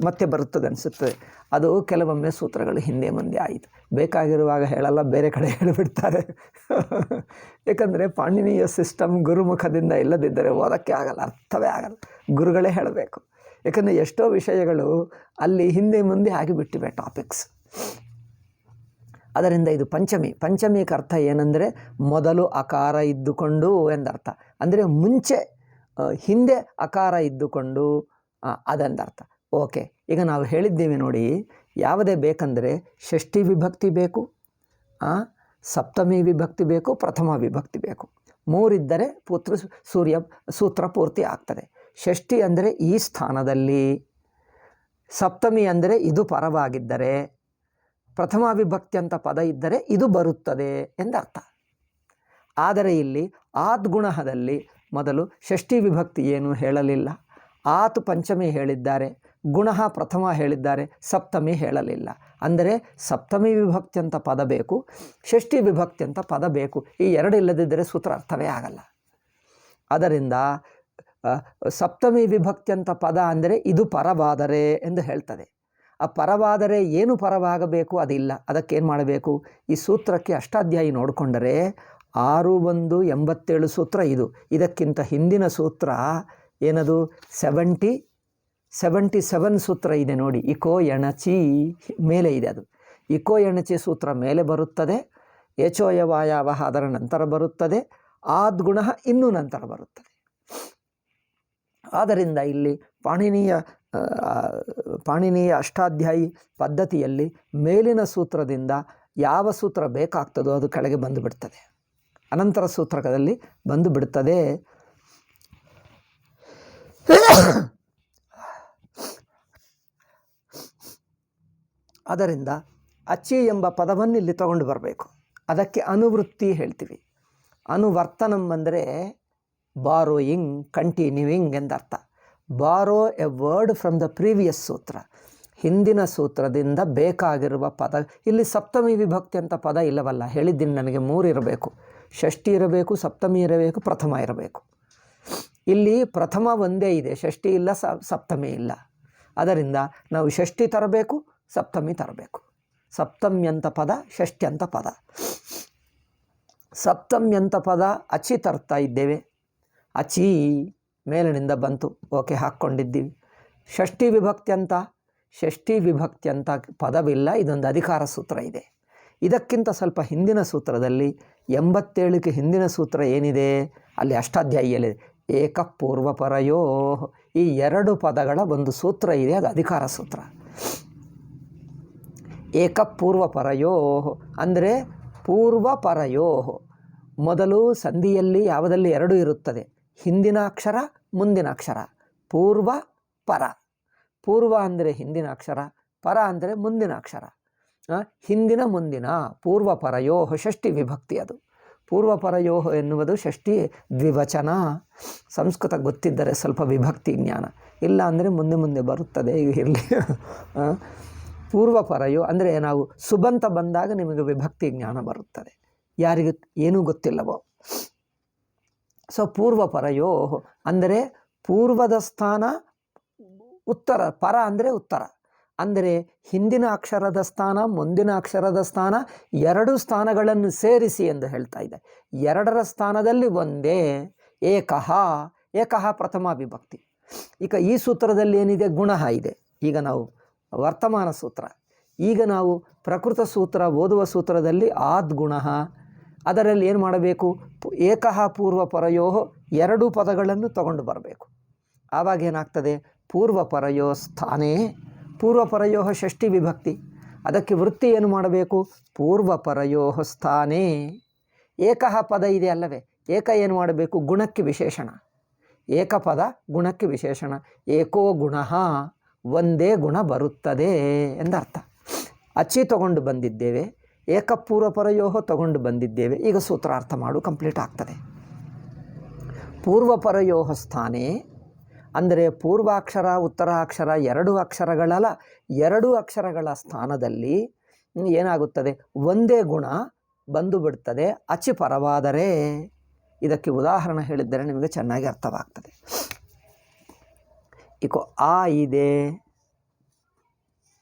ಮತ್ತೆ ಬರುತ್ತದೆ ಅನಿಸುತ್ತದೆ. ಅದು ಕೆಲವೊಮ್ಮೆ ಸೂತ್ರಗಳು ಹಿಂದೆ ಮುಂದೆ ಆಯಿತು. ಬೇಕಾಗಿರುವಾಗ ಹೇಳಲ್ಲ, ಬೇರೆ ಕಡೆ ಹೇಳಿಬಿಡ್ತಾರೆ. ಏಕೆಂದರೆ ಪಾಣಿನಿಯ ಸಿಸ್ಟಮ್ ಗುರುಮುಖದಿಂದ ಇಲ್ಲದಿದ್ದರೆ ಓದೋಕ್ಕೆ ಆಗಲ್ಲ, ಅರ್ಥವೇ ಆಗಲ್ಲ. ಗುರುಗಳೇ ಹೇಳಬೇಕು. ಏಕೆಂದರೆ ಎಷ್ಟೋ ವಿಷಯಗಳು ಅಲ್ಲಿ ಹಿಂದೆ ಮುಂದೆ ಆಗಿಬಿಟ್ಟಿವೆ ಟಾಪಿಕ್ಸ್. ಅದರಿಂದ ಇದು ಪಂಚಮಿಗೆ ಅರ್ಥ ಏನಂದರೆ ಮೊದಲು ಅಕಾರ ಇದ್ದುಕೊಂಡು ಎಂದರ್ಥ. ಅಂದರೆ ಮುಂಚೆ ಹಿಂದೆ ಅಕಾರ ಇದ್ದುಕೊಂಡು ಅದೆಂದರ್ಥ. ಓಕೆ, ಈಗ ನಾವು ಹೇಳಿದ್ದೀವಿ ನೋಡಿ, ಯಾವುದೇ ಬೇಕಂದರೆ ಷಷ್ಠಿ ವಿಭಕ್ತಿ ಬೇಕು, ಸಪ್ತಮಿ ವಿಭಕ್ತಿ ಬೇಕು, ಪ್ರಥಮ ವಿಭಕ್ತಿ ಬೇಕು. 3 ಇದ್ದರೆ ಸೂತ್ರ ಪೂರ್ತಿ ಆಗ್ತದೆ. ಷಷ್ಠಿ ಅಂದರೆ ಈ ಸ್ಥಾನದಲ್ಲಿ, ಸಪ್ತಮಿ ಅಂದರೆ ಇದು ಪರವಾಗಿದ್ದರೆ, ಪ್ರಥಮ ವಿಭಕ್ತಿ ಅಂತ ಪದ ಇದ್ದರೆ ಇದು ಬರುತ್ತದೆ ಎಂದರ್ಥ. ಆದರೆ ಇಲ್ಲಿ ಆದ್ಗುಣದಲ್ಲಿ ಮೊದಲು ಷಷ್ಠಿ ವಿಭಕ್ತಿ ಏನು ಹೇಳಲಿಲ್ಲ, ಆತು ಪಂಚಮಿ ಹೇಳಿದ್ದಾರೆ, ಗುಣ ಪ್ರಥಮ ಹೇಳಿದ್ದಾರೆ, ಸಪ್ತಮಿ ಹೇಳಲಿಲ್ಲ. ಅಂದರೆ ಸಪ್ತಮಿ ವಿಭಕ್ತಿ ಅಂತ ಪದ ಬೇಕು, ಷಷ್ಠಿ ವಿಭಕ್ತಿ ಅಂತ ಪದ ಬೇಕು. ಈ 2 ಇಲ್ಲದಿದ್ದರೆ ಸೂತ್ರ ಅರ್ಥವೇ ಆಗಲ್ಲ. ಅದರಿಂದ ಸಪ್ತಮಿ ವಿಭಕ್ತಿ ಅಂತ ಪದ ಅಂದರೆ ಇದು ಪರವಾದರೆ ಎಂದು ಹೇಳ್ತದೆ. ಆ ಪರವಾದರೆ ಏನು ಪರವಾಗಬೇಕು ಅದಿಲ್ಲ. ಅದಕ್ಕೇನು ಮಾಡಬೇಕು? ಈ ಸೂತ್ರಕ್ಕೆ ಅಷ್ಟಾಧ್ಯಾಯಿ ನೋಡಿಕೊಂಡರೆ 6-1-87 ಸೂತ್ರ ಇದು. ಇದಕ್ಕಿಂತ ಹಿಂದಿನ ಸೂತ್ರ ಏನದು? 77 ಸೂತ್ರ ಇದೆ ನೋಡಿ. ಇಕೋ ಎಣಚಿ ಮೇಲೆ ಇದೆ. ಅದು ಇಕೋ ಎಣಚಿ ಸೂತ್ರ ಮೇಲೆ ಬರುತ್ತದೆ. ಏಚೋಯವಾಯಾವಹ ಅದರ ನಂತರ ಬರುತ್ತದೆ. ಆದ್ಗುಣ ಇನ್ನೂ ನಂತರ ಬರುತ್ತದೆ. ಆದ್ದರಿಂದ ಇಲ್ಲಿ ಪಾಣಿನಿಯ ಅಷ್ಟಾಧ್ಯಾಯಿ ಪದ್ಧತಿಯಲ್ಲಿ ಮೇಲಿನ ಸೂತ್ರದಿಂದ ಯಾವ ಸೂತ್ರ ಬೇಕಾಗ್ತದೋ ಅದು ಕೆಳಗೆ ಬಂದು ಬಿಡ್ತದೆ, ಅನಂತರ ಸೂತ್ರದಲ್ಲಿ ಬಂದು ಬಿಡುತ್ತದೆ. ಅದರಿಂದ ಅಚ್ಚಿ ಎಂಬ ಪದವನ್ನು ಇಲ್ಲಿ ತಗೊಂಡು ಬರಬೇಕು. ಅದಕ್ಕೆ ಅನುವೃತ್ತಿ ಹೇಳ್ತೀವಿ. ಅನುವರ್ತನಂ ಅಂದರೆ ಬಾರೋಯಿಂಗ್, ಕಂಟಿನ್ಯೂಯಿಂಗ್ ಎಂದರ್ಥ. ಬಾರೋ A word from the previous ಸೂತ್ರ, ಹಿಂದಿನ ಸೂತ್ರದಿಂದ ಬೇಕಾಗಿರುವ ಪದ. ಇಲ್ಲಿ ಸಪ್ತಮಿ ವಿಭಕ್ತಿ ಅಂತ ಪದ ಇಲ್ಲವಲ್ಲ, ಹೇಳಿದ್ದೀನಿ ನನಗೆ 3 ಇರಬೇಕು. ಷಷ್ಠಿ ಇರಬೇಕು, ಸಪ್ತಮಿ ಇರಬೇಕು, ಪ್ರಥಮ ಇರಬೇಕು. ಇಲ್ಲಿ ಪ್ರಥಮ ಒಂದೇ ಇದೆ, ಷಷ್ಠಿ ಇಲ್ಲ, ಸಪ್ತಮಿ ಇಲ್ಲ. ಅದರಿಂದ ನಾವು ಷಷ್ಠಿ ತರಬೇಕು, ಸಪ್ತಮಿ ತರಬೇಕು. ಸಪ್ತಮ್ಯಂತ ಪದ, ಷಷ್ಠ್ಯಂತ ಪದ. ಸಪ್ತಮ್ಯಂತ ಪದ ಅಚಿ ತರ್ತಾ ಇದ್ದೇವೆ. ಅಚಿ ಮೇಲಿನಿಂದ ಬಂತು, ಓಕೆ ಹಾಕ್ಕೊಂಡಿದ್ದೀವಿ. ಷಷ್ಠಿ ವಿಭಕ್ತಿ ಅಂತ ಪದವಿಲ್ಲ, ಇದೊಂದು ಅಧಿಕಾರ ಸೂತ್ರ ಇದೆ. ಇದಕ್ಕಿಂತ ಸ್ವಲ್ಪ ಹಿಂದಿನ ಸೂತ್ರದಲ್ಲಿ 87ಕ್ಕೆ ಹಿಂದಿನ ಸೂತ್ರ ಏನಿದೆ ಅಲ್ಲಿ ಅಷ್ಟಾಧ್ಯಾಯಿಯಲ್ಲಿದೆ. ಏಕ ಪೂರ್ವಪರಯೋ, ಈ 2 ಪದಗಳ ಒಂದು ಸೂತ್ರ ಇದೆ, ಅದು ಅಧಿಕಾರ ಸೂತ್ರ. ಏಕ ಪೂರ್ವಪರಯೋ ಅಂದರೆ ಪೂರ್ವಪರಯೋ, ಮೊದಲು ಸಂಧಿಯಲ್ಲಿ ಯಾವುದಲ್ಲಿ 2 ಇರುತ್ತದೆ, ಹಿಂದಿನ ಅಕ್ಷರ ಮುಂದಿನ ಅಕ್ಷರ. ಪೂರ್ವ ಪರ. ಪೂರ್ವ ಅಂದರೆ ಹಿಂದಿನ ಅಕ್ಷರ, ಪರ ಅಂದರೆ ಮುಂದಿನ ಅಕ್ಷರ. ಹಿಂದಿನ ಮುಂದಿನ ಪೂರ್ವಪರಯೋ ಷಷ್ಠಿ ವಿಭಕ್ತಿ. ಅದು ಪೂರ್ವಪರಯೋ ಎನ್ನುವುದು ಷಷ್ಠಿ ದ್ವಿವಚನ. ಸಂಸ್ಕೃತ ಗೊತ್ತಿದ್ದರೆ ಸ್ವಲ್ಪ ವಿಭಕ್ತಿ ಜ್ಞಾನ, ಇಲ್ಲ ಅಂದರೆ ಮುಂದೆ ಮುಂದೆ ಬರುತ್ತದೆ, ಇರಲಿ. ಪೂರ್ವಪರಯೋ ಅಂದರೆ ನಾವು ಸುಬಂತ ಬಂದಾಗ ನಿಮಗೆ ವಿಭಕ್ತಿ ಜ್ಞಾನ ಬರುತ್ತದೆ, ಯಾರಿಗೆ ಏನೂ ಗೊತ್ತಿಲ್ಲವೋ. ಸೊ ಪೂರ್ವಪರಯೋ ಅಂದರೆ ಪೂರ್ವದ ಸ್ಥಾನ, ಉತ್ತರ. ಪರ ಅಂದರೆ ಉತ್ತರ, ಅಂದರೆ ಹಿಂದಿನ ಅಕ್ಷರದ ಸ್ಥಾನ, ಮುಂದಿನ ಅಕ್ಷರದ ಸ್ಥಾನ, ಎರಡು ಸ್ಥಾನಗಳನ್ನು ಸೇರಿಸಿ ಎಂದು ಹೇಳ್ತಾ ಇದೆ. ಎರಡರ ಸ್ಥಾನದಲ್ಲಿ ಒಂದೇ. ಏಕಃ, ಏಕಃ ಪ್ರಥಮ ವಿಭಕ್ತಿ. ಈಗ ಈ ಸೂತ್ರದಲ್ಲಿ ಏನಿದೆ, ಗುಣ ಇದೆ. ಈಗ ನಾವು ವರ್ತಮಾನ ಸೂತ್ರ, ಈಗ ನಾವು ಪ್ರಕೃತ ಸೂತ್ರ ಓದುವ ಸೂತ್ರದಲ್ಲಿ ಆದ್ಗುಣ, ಅದರಲ್ಲಿ ಏನು ಮಾಡಬೇಕು, ಏಕಃ ಪೂರ್ವಪರಯೋ ಎರಡು ಪದಗಳನ್ನು ತಗೊಂಡು ಬರಬೇಕು. ಆವಾಗ ಏನಾಗ್ತದೆ, ಪೂರ್ವಪರಯೋ ಸ್ಥಾನೇ, ಪೂರ್ವಪರಯೋ ಷಷ್ಠಿ ವಿಭಕ್ತಿ, ಅದಕ್ಕೆ ವೃತ್ತಿ ಏನು ಮಾಡಬೇಕು, ಪೂರ್ವಪರಯೋ ಸ್ಥಾನೇ. ಏಕಃ ಪದ ಇದೆ ಅಲ್ಲವೇ, ಏಕ ಏನು ಮಾಡಬೇಕು, ಗುಣಕ್ಕೆ ವಿಶೇಷಣ. ಏಕಪದ ಗುಣಕ್ಕೆ ವಿಶೇಷಣ. ಏಕೋ ಗುಣ, ಒಂದೇ ಗುಣ ಬರುತ್ತದೆ ಎಂದರ್ಥ. ಅಚ್ಚಿ ತಗೊಂಡು ಬಂದಿದ್ದೇವೆ, ಏಕಪೂರ್ವಪರಯೋ ತಗೊಂಡು ಬಂದಿದ್ದೇವೆ. ಈಗ ಸೂತ್ರಾರ್ಥ ಮಾಡು, ಕಂಪ್ಲೀಟ್ ಆಗ್ತದೆ. ಪೂರ್ವಪರಯೋ ಸ್ಥಾನೇ ಅಂದರೆ ಪೂರ್ವಾಕ್ಷರ ಉತ್ತರಾಕ್ಷರ ಎರಡು ಅಕ್ಷರಗಳ ಸ್ಥಾನದಲ್ಲಿ ಏನಾಗುತ್ತದೆ, ಒಂದೇ ಗುಣ ಬಂದು ಬಿಡ್ತದೆ ಅಚ್ಚಿ ಪರವಾದರೆ. ಇದಕ್ಕೆ ಉದಾಹರಣೆ ಹೇಳಿದ್ದರೆ ನಿಮಗೆ ಚೆನ್ನಾಗಿ ಅರ್ಥವಾಗ್ತದೆ. ಈಗ ಆ ಇದೆ,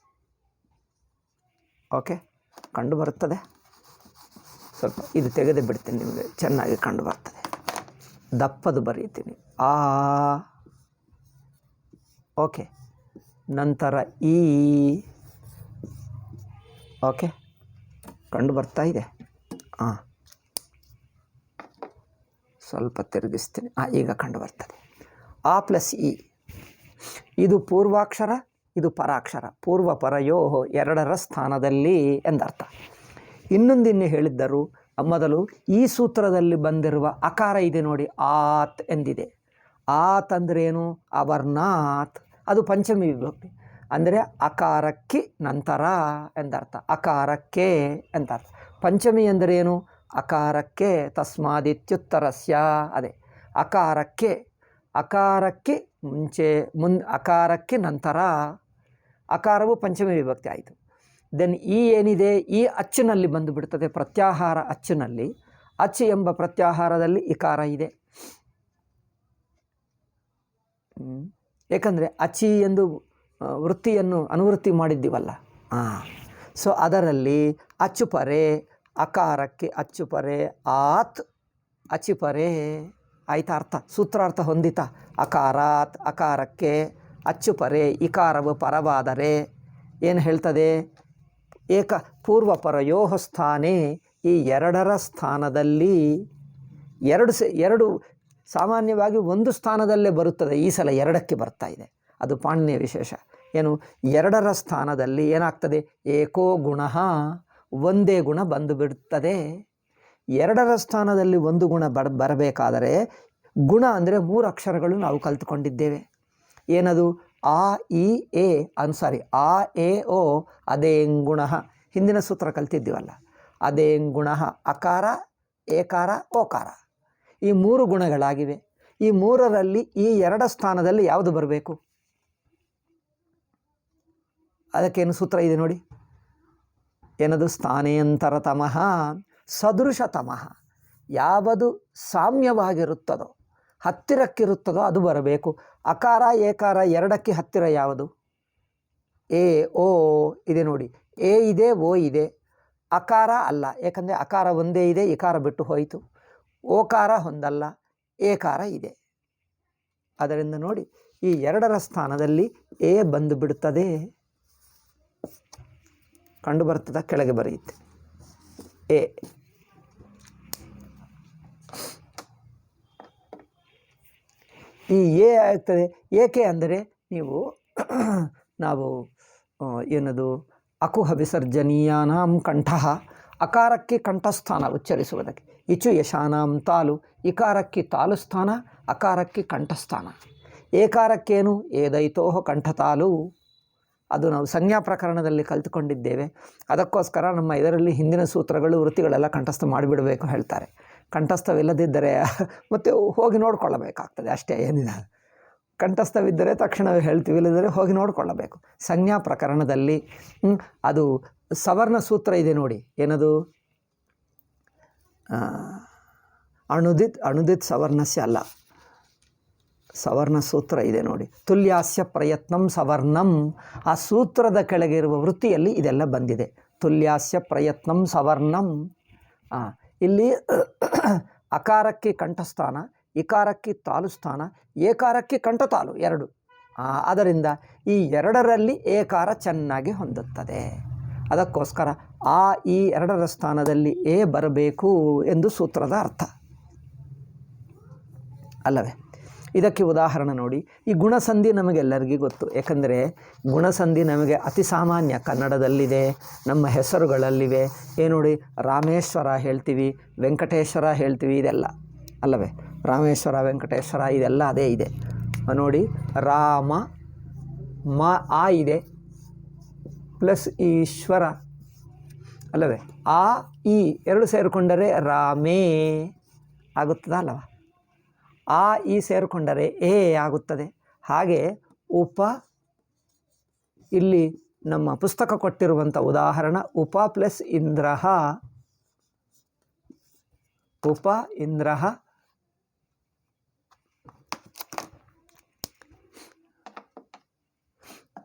ಓಕೆ, ಕಂಡು ಬರುತ್ತದೆ. ಸ್ವಲ್ಪ ಇದು ತೆಗೆದು ಬಿಡ್ತೀನಿ, ನಿಮಗೆ ಚೆನ್ನಾಗಿ ಕಂಡು ಬರ್ತದೆ. ದಪ್ಪದು ಬರೀತೀನಿ. ಆ, ಓಕೆ. ನಂತರ ಈ, ಓಕೆ, ಕಂಡು ಬರ್ತಾ ಇದೆ. ಹಾಂ, ಸ್ವಲ್ಪ ತಿರುಗಿಸ್ತೀನಿ. ಈಗ ಕಂಡು ಬರ್ತದೆ. ಆ ಪ್ಲಸ್ ಇ, ಇದು ಪೂರ್ವಾಕ್ಷರ, ಇದು ಪರಾಕ್ಷರ. ಪೂರ್ವಪರಯೋ ಎರಡರ ಸ್ಥಾನದಲ್ಲಿ ಎಂದರ್ಥ. ಇನ್ನೊಂದಿನ್ನು ಹೇಳಿದ್ದರು ಮೊದಲು, ಈ ಸೂತ್ರದಲ್ಲಿ ಬಂದಿರುವ ಅಕಾರ ಇದೆ ನೋಡಿ, ಆತ್ ಎಂದಿದೆ. ಆತ್ ಅಂದ್ರೇನು, ಅವರ್ನಾಥ್, ಅದು ಪಂಚಮಿ ವಿಭಕ್ತಿ. ಅಂದರೆ ಅಕಾರಕ್ಕೆ ನಂತರ ಎಂದರ್ಥ, ಅಕಾರಕ್ಕೆ ಎಂದರ್ಥ. ಪಂಚಮಿ ಅಂದರೇನು, ಅಕಾರಕ್ಕೆ, ತಸ್ಮಾದಿತ್ಯುತ್ತರಸ್ಯ. ಅದೇ ಅಕಾರಕ್ಕೆ, ಅಕಾರಕ್ಕೆ ಮುಂಚೆ, ಅಕಾರಕ್ಕೆ ನಂತರ, ಅಕಾರವು ಪಂಚಮಿ ವಿಭಕ್ತಿ ಆಯಿತು. ದೆನ್ ಈ ಏನಿದೆ, ಈ ಅಚ್ಚಿನಲ್ಲಿ ಬಂದು ಬಿಡ್ತದೆ, ಪ್ರತ್ಯಾಹಾರ ಅಚ್ಚಿನಲ್ಲಿ. ಅಚ್ಚು ಎಂಬ ಪ್ರತ್ಯಾಹಾರದಲ್ಲಿ ಇಕಾರ ಇದೆ. ಏಕೆಂದರೆ ಅಚಿ ಎಂದು ವೃತ್ತಿಯನ್ನು ಅನುವೃತ್ತಿ ಮಾಡಿದ್ದೀವಲ್ಲ. ಸೊ ಅದರಲ್ಲಿ ಅಚ್ಚುಪರೆ, ಅಕಾರಕ್ಕೆ ಅಚ್ಚುಪರೆ, ಆತ್ ಅಚಿಪರೆ ಆಯ್ತಾ, ಅರ್ಥ ಸೂತ್ರಾರ್ಥ ಹೊಂದಿತ. ಅಕಾರಾತ್, ಅಕಾರಕ್ಕೆ ಅಚ್ಚುಪರೆ, ಇಕಾರವು ಪರವಾದರೆ ಏನು ಹೇಳ್ತದೆ, ಏಕ ಪೂರ್ವಪರಯೋ ಸ್ಥಾನೇ, ಈ ಎರಡರ ಸ್ಥಾನದಲ್ಲಿ, ಎರಡು ಸಾಮಾನ್ಯವಾಗಿ ಒಂದು ಸ್ಥಾನದಲ್ಲೇ ಬರುತ್ತದೆ, ಈ ಸಲ ಎರಡಕ್ಕೆ ಬರ್ತಾ ಇದೆ. ಅದು ಪಾಣಿನಿಯ ವಿಶೇಷ. ಏನು, ಎರಡರ ಸ್ಥಾನದಲ್ಲಿ ಏನಾಗ್ತದೆ, ಏಕೋ ಗುಣ, ಒಂದೇ ಗುಣ ಬಂದು ಬಿಡುತ್ತದೆ. ಎರಡರ ಸ್ಥಾನದಲ್ಲಿ ಒಂದು ಗುಣ ಬರಬೇಕಾದರೆ, ಗುಣ ಅಂದರೆ 3 ಅಕ್ಷರಗಳು ನಾವು ಕಲಿತುಕೊಂಡಿದ್ದೇವೆ. ಏನದು, ಆ ಇ ಎ, ಆ ಎ ಓ, ಅದೇಂಗುಣ. ಹಿಂದಿನ ಸೂತ್ರ ಕಲ್ತಿದ್ದೀವಲ್ಲ, ಅದೇಂಗುಣ. ಅಕಾರ, ಏಕಾರ, ಓಕಾರ, ಈ 3 ಗುಣಗಳಾಗಿವೆ. ಈ 3ರಲ್ಲಿ ಈ 2 ಸ್ಥಾನದಲ್ಲಿ ಯಾವುದು ಬರಬೇಕು, ಅದಕ್ಕೇನು ಸೂತ್ರ ಇದೆ ನೋಡಿ. ಏನದು, ಸ್ಥಾನೇಂತರತಮಃ ಸದೃಶತಮಃ. ಯಾವುದು ಸಾಮ್ಯವಾಗಿರುತ್ತದೋ, ಹತ್ತಿರಕ್ಕಿರುತ್ತದೋ ಅದು ಬರಬೇಕು. ಅಕಾರ ಏಕಾರ ಎರಡಕ್ಕೆ ಹತ್ತಿರ ಯಾವುದು, ಎ ಓ ಇದೆ ನೋಡಿ. ಎ ಇದೆ, ಓ ಇದೆ, ಅಕಾರ ಅಲ್ಲ. ಏಕೆಂದರೆ ಅಕಾರ ಒಂದೇ ಇದೆ, ಇಕಾರ ಬಿಟ್ಟು ಹೋಯಿತು. ಓಕಾರ ಹೊಂದಲ್ಲ, ಏಕಾರ ಇದೆ. ಅದರಿಂದ ನೋಡಿ, ಈ ಎರಡರ ಸ್ಥಾನದಲ್ಲಿ ಎ ಬಂದು ಬಿಡುತ್ತದೆ. ಕಂಡು ಬರ್ತದ, ಕೆಳಗೆ ಬರೆಯುತ್ತೆ ಎ. ಈ ಎ ಆಗ್ತದೆ. ಏಕೆ ಅಂದರೆ ನಾವು ಏನದು, ಅಕುಹ ವಿಸರ್ಜನೀಯಾನಾಂ ಕಂಠಃ, ಅಕಾರಕ್ಕೆ ಕಂಠಸ್ಥಾನ ಉಚ್ಚರಿಸುವುದಕ್ಕೆ. ಇಚು ಯಶಾನಾಂ ತಾಲು, ಇಕಾರಕ್ಕೆ ತಾಲು ಸ್ಥಾನ, ಅಕಾರಕ್ಕೆ ಕಂಠಸ್ಥಾನ. ಏಕಾರಕ್ಕೇನು, ಏದೈತೋ ಕಂಠತಾಲು. ಅದು ನಾವು ಸಂಜ್ಞಾ ಪ್ರಕರಣದಲ್ಲಿ ಕಲಿತುಕೊಂಡಿದ್ದೇವೆ. ಅದಕ್ಕೋಸ್ಕರ ನಮ್ಮ ಇದರಲ್ಲಿ ಹಿಂದಿನ ಸೂತ್ರಗಳು ವೃತ್ತಿಗಳೆಲ್ಲ ಕಂಠಸ್ಥ ಮಾಡಿಬಿಡಬೇಕು ಹೇಳ್ತಾರೆ. ಕಂಠಸ್ಥವಿಲ್ಲದಿದ್ದರೆ ಮತ್ತೆ ಹೋಗಿ ನೋಡಿಕೊಳ್ಳಬೇಕಾಗ್ತದೆ ಅಷ್ಟೇ, ಏನಿದೆ. ಕಂಠಸ್ಥವಿದ್ದರೆ ತಕ್ಷಣವೇ ಹೇಳ್ತೀವಿ, ಇಲ್ಲದಿದ್ದರೆ ಹೋಗಿ ನೋಡಿಕೊಳ್ಳಬೇಕು. ಸಂಜ್ಞಾ ಪ್ರಕರಣದಲ್ಲಿ ಅದು ಸವರ್ಣ ಸೂತ್ರ ಇದೆ ನೋಡಿ, ಏನದು? ಅಣುದಿತ್ ಸವರ್ಣಸ್ಯ ಅಲ್ಲ, ಸವರ್ಣ ಸೂತ್ರ ಇದೆ ನೋಡಿ, ತುಲ್ಯಾಸ್ಯ ಪ್ರಯತ್ನಂ ಸವರ್ಣಂ. ಆ ಸೂತ್ರದ ಕೆಳಗೆ ಇರುವ ವೃತ್ತಿಯಲ್ಲಿ ಇದೆಲ್ಲ ಬಂದಿದೆ. ತುಲ್ಯಾಸ್ಯ ಪ್ರಯತ್ನಂ ಸವರ್ಣಂ. ಇಲ್ಲಿ ಅಕಾರಕ್ಕೆ ಕಂಠಸ್ಥಾನ, ಇಕಾರಕ್ಕೆ ತಾಲು ಸ್ಥಾನ, ಏಕಾರಕ್ಕೆ ಕಂಠತಾಲು ಎರಡು. ಅದರಿಂದ ಈ ಎರಡರಲ್ಲಿ ಏಕಾರ ಚೆನ್ನಾಗಿ ಹೊಂದುತ್ತದೆ. ಅದಕ್ಕೋಸ್ಕರ ಆ ಈ ಎರಡರ ಸ್ಥಾನದಲ್ಲಿ ಎ ಬರಬೇಕು ಎಂದು ಸೂತ್ರದ ಅರ್ಥ ಅಲ್ಲವೇ? ಇದಕ್ಕೆ ಉದಾಹರಣೆ ನೋಡಿ, ಈ ಗುಣಸಂಧಿ ನಮಗೆಲ್ಲರಿಗೂ ಗೊತ್ತು. ಏಕೆಂದರೆ ಗುಣಸಂಧಿ ನಮಗೆ ಅತಿ ಸಾಮಾನ್ಯ, ಕನ್ನಡದಲ್ಲಿದೆ, ನಮ್ಮ ಹೆಸರುಗಳಲ್ಲಿವೆ. ನೋಡಿ, ರಾಮೇಶ್ವರ ಹೇಳ್ತೀವಿ, ವೆಂಕಟೇಶ್ವರ ಹೇಳ್ತೀವಿ, ಇದೆಲ್ಲ ಅಲ್ಲವೇ? ರಾಮೇಶ್ವರ, ವೆಂಕಟೇಶ್ವರ ಇದೆಲ್ಲ ಅದೇ ಇದೆ ನೋಡಿ. ರಾಮ ಆ ಇದೆ ಪ್ಲಸ್ ಈಶ್ವರ ಅಲ್ಲವೇ? ಆ ಈ ಎರಡು ಸೇರಿಕೊಂಡರೆ ರಾಮೇ ಆಗುತ್ತದ ಅಲ್ಲವ? ಆ ಈ ಸೇರಿಕೊಂಡರೆ ಎ ಆಗುತ್ತದೆ. ಹಾಗೆ ಇಲ್ಲಿ ನಮ್ಮ ಪುಸ್ತಕ ಕೊಟ್ಟಿರುವಂಥ ಉದಾಹರಣೆ ಉಪ ಪ್ಲಸ್ ಇಂದ್ರಃ, ಉಪ ಇಂದ್ರಃ.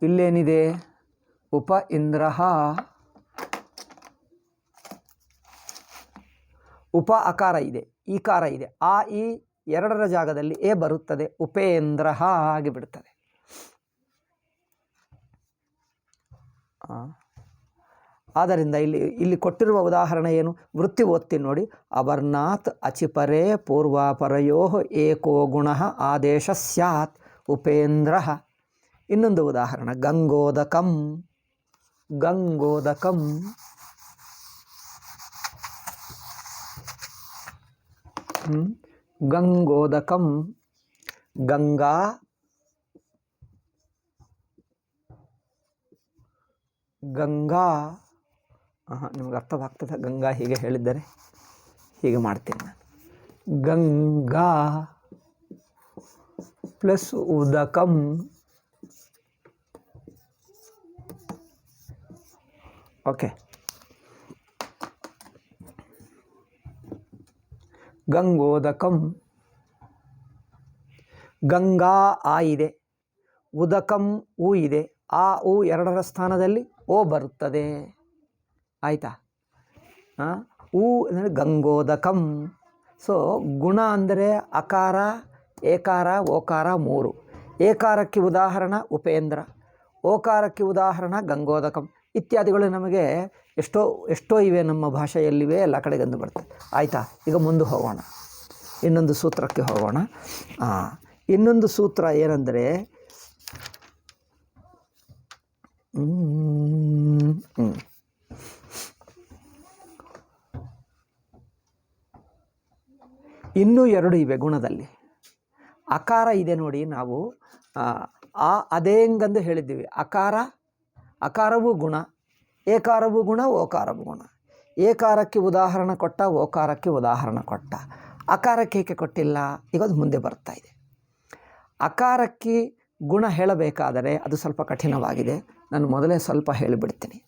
ಇಲ್ಲೇನಿದೆ? ಉಪ ಇಂದ್ರಃ, ಉಪ ಅಕಾರ ಇದೆ, ಈಕಾರ ಇದೆ. ಆ ಈ ಎರಡರ ಜಾಗದಲ್ಲಿ ಎ ಬರುತ್ತದೆ, ಉಪೇಂದ್ರ ಆಗಿಬಿಡುತ್ತದೆ. ಆದ್ದರಿಂದ ಇಲ್ಲಿ ಕೊಟ್ಟಿರುವ ಉದಾಹರಣೆ ಏನು? ವೃತ್ತಿ ಓದ್ತೀನಿ ನೋಡಿ. ಅವರ್ನಾತ್ ಅಚಿಪರೇ ಪೂರ್ವಾಪರಯೋ ಏಕೋ ಗುಣ ಆದೇಶ ಸ್ಯಾತ್ ಉಪೇಂದ್ರ. ಇನ್ನೊಂದು ಉದಾಹರಣೆ, ಗಂಗೋದಕಂ. ಗಂಗೋದಕಂ ಗಂಗೋದಕಂ. ಗಂಗಾ ಗಂಗಾ ನಿಮ್ಗೆ ಅರ್ಥವಾಗ್ತದೆ? ಗಂಗಾ ಹೀಗೆ ಹೇಳಿದ್ದರೆ ಹೀಗೆ ಮಾಡ್ತೀನಿ ನಾನು. ಗಂಗಾ ಪ್ಲಸ್ ಉದಕಂ. ಓಕೆ, ಗಂಗೋದಕಂ. ಗಂಗಾ ಆ ಇದೆ, ಉದಕಂ ಉ ಇದೆ. ಆ ಉ ಎರಡರ ಸ್ಥಾನದಲ್ಲಿ ಓ ಬರುತ್ತದೆ. ಆಯಿತಾ? ಉ ಅಂದರೆ ಗಂಗೋದಕಂ. ಸೊ ಗುಣ ಅಂದರೆ ಅಕಾರ, ಏಕಾರ, ಓಕಾರ ಮೂರು. ಏಕಾರಕ್ಕೆ ಉದಾಹರಣೆ ಉಪೇಂದ್ರ, ಓಕಾರಕ್ಕೆ ಉದಾಹರಣೆ ಗಂಗೋದಕಂ ಇತ್ಯಾದಿಗಳು ನಮಗೆ ಎಷ್ಟೋ ಇವೆ, ನಮ್ಮ ಭಾಷೆಯಲ್ಲಿವೆ, ಎಲ್ಲ ಕಡೆಗಂದು ಬರ್ತದೆ. ಆಯಿತಾ? ಈಗ ಮುಂದೆ ಹೋಗೋಣ, ಇನ್ನೊಂದು ಸೂತ್ರಕ್ಕೆ ಹೋಗೋಣ. ಇನ್ನೊಂದು ಸೂತ್ರ ಏನಂದರೆ ಇನ್ನೂ ಎರಡು ಇವೆ ಗುಣದಲ್ಲಿ. ಅಕಾರ ಇದೆ ನೋಡಿ, ನಾವು ಅದೇಂಗಂದು ಹೇಳಿದ್ದೀವಿ. ಅಕಾರವೂ ಗುಣ, ಏಕಾರವೂ ಗುಣ, ಓಕಾರವೂ ಗುಣ. ಏಕಾರಕ್ಕೆ ಉದಾಹರಣೆ ಕೊಟ್ಟ, ಓಕಾರಕ್ಕೆ ಉದಾಹರಣೆ ಕೊಟ್ಟ. ಅಕಾರಕ್ಕೆ ಏಕೆ ಕೊಟ್ಟಿಲ್ಲ? ಈಗ ಅದು ಮುಂದೆ ಬರ್ತಾ ಇದೆ. ಅಕಾರಕ್ಕೆ ಗುಣ ಹೇಳಬೇಕಾದರೆ ಅದು ಸ್ವಲ್ಪ ಕಠಿಣವಾಗಿದೆ, ನಾನು ಮೊದಲೇ ಸ್ವಲ್ಪ ಹೇಳಿಬಿಡ್ತೀನಿ.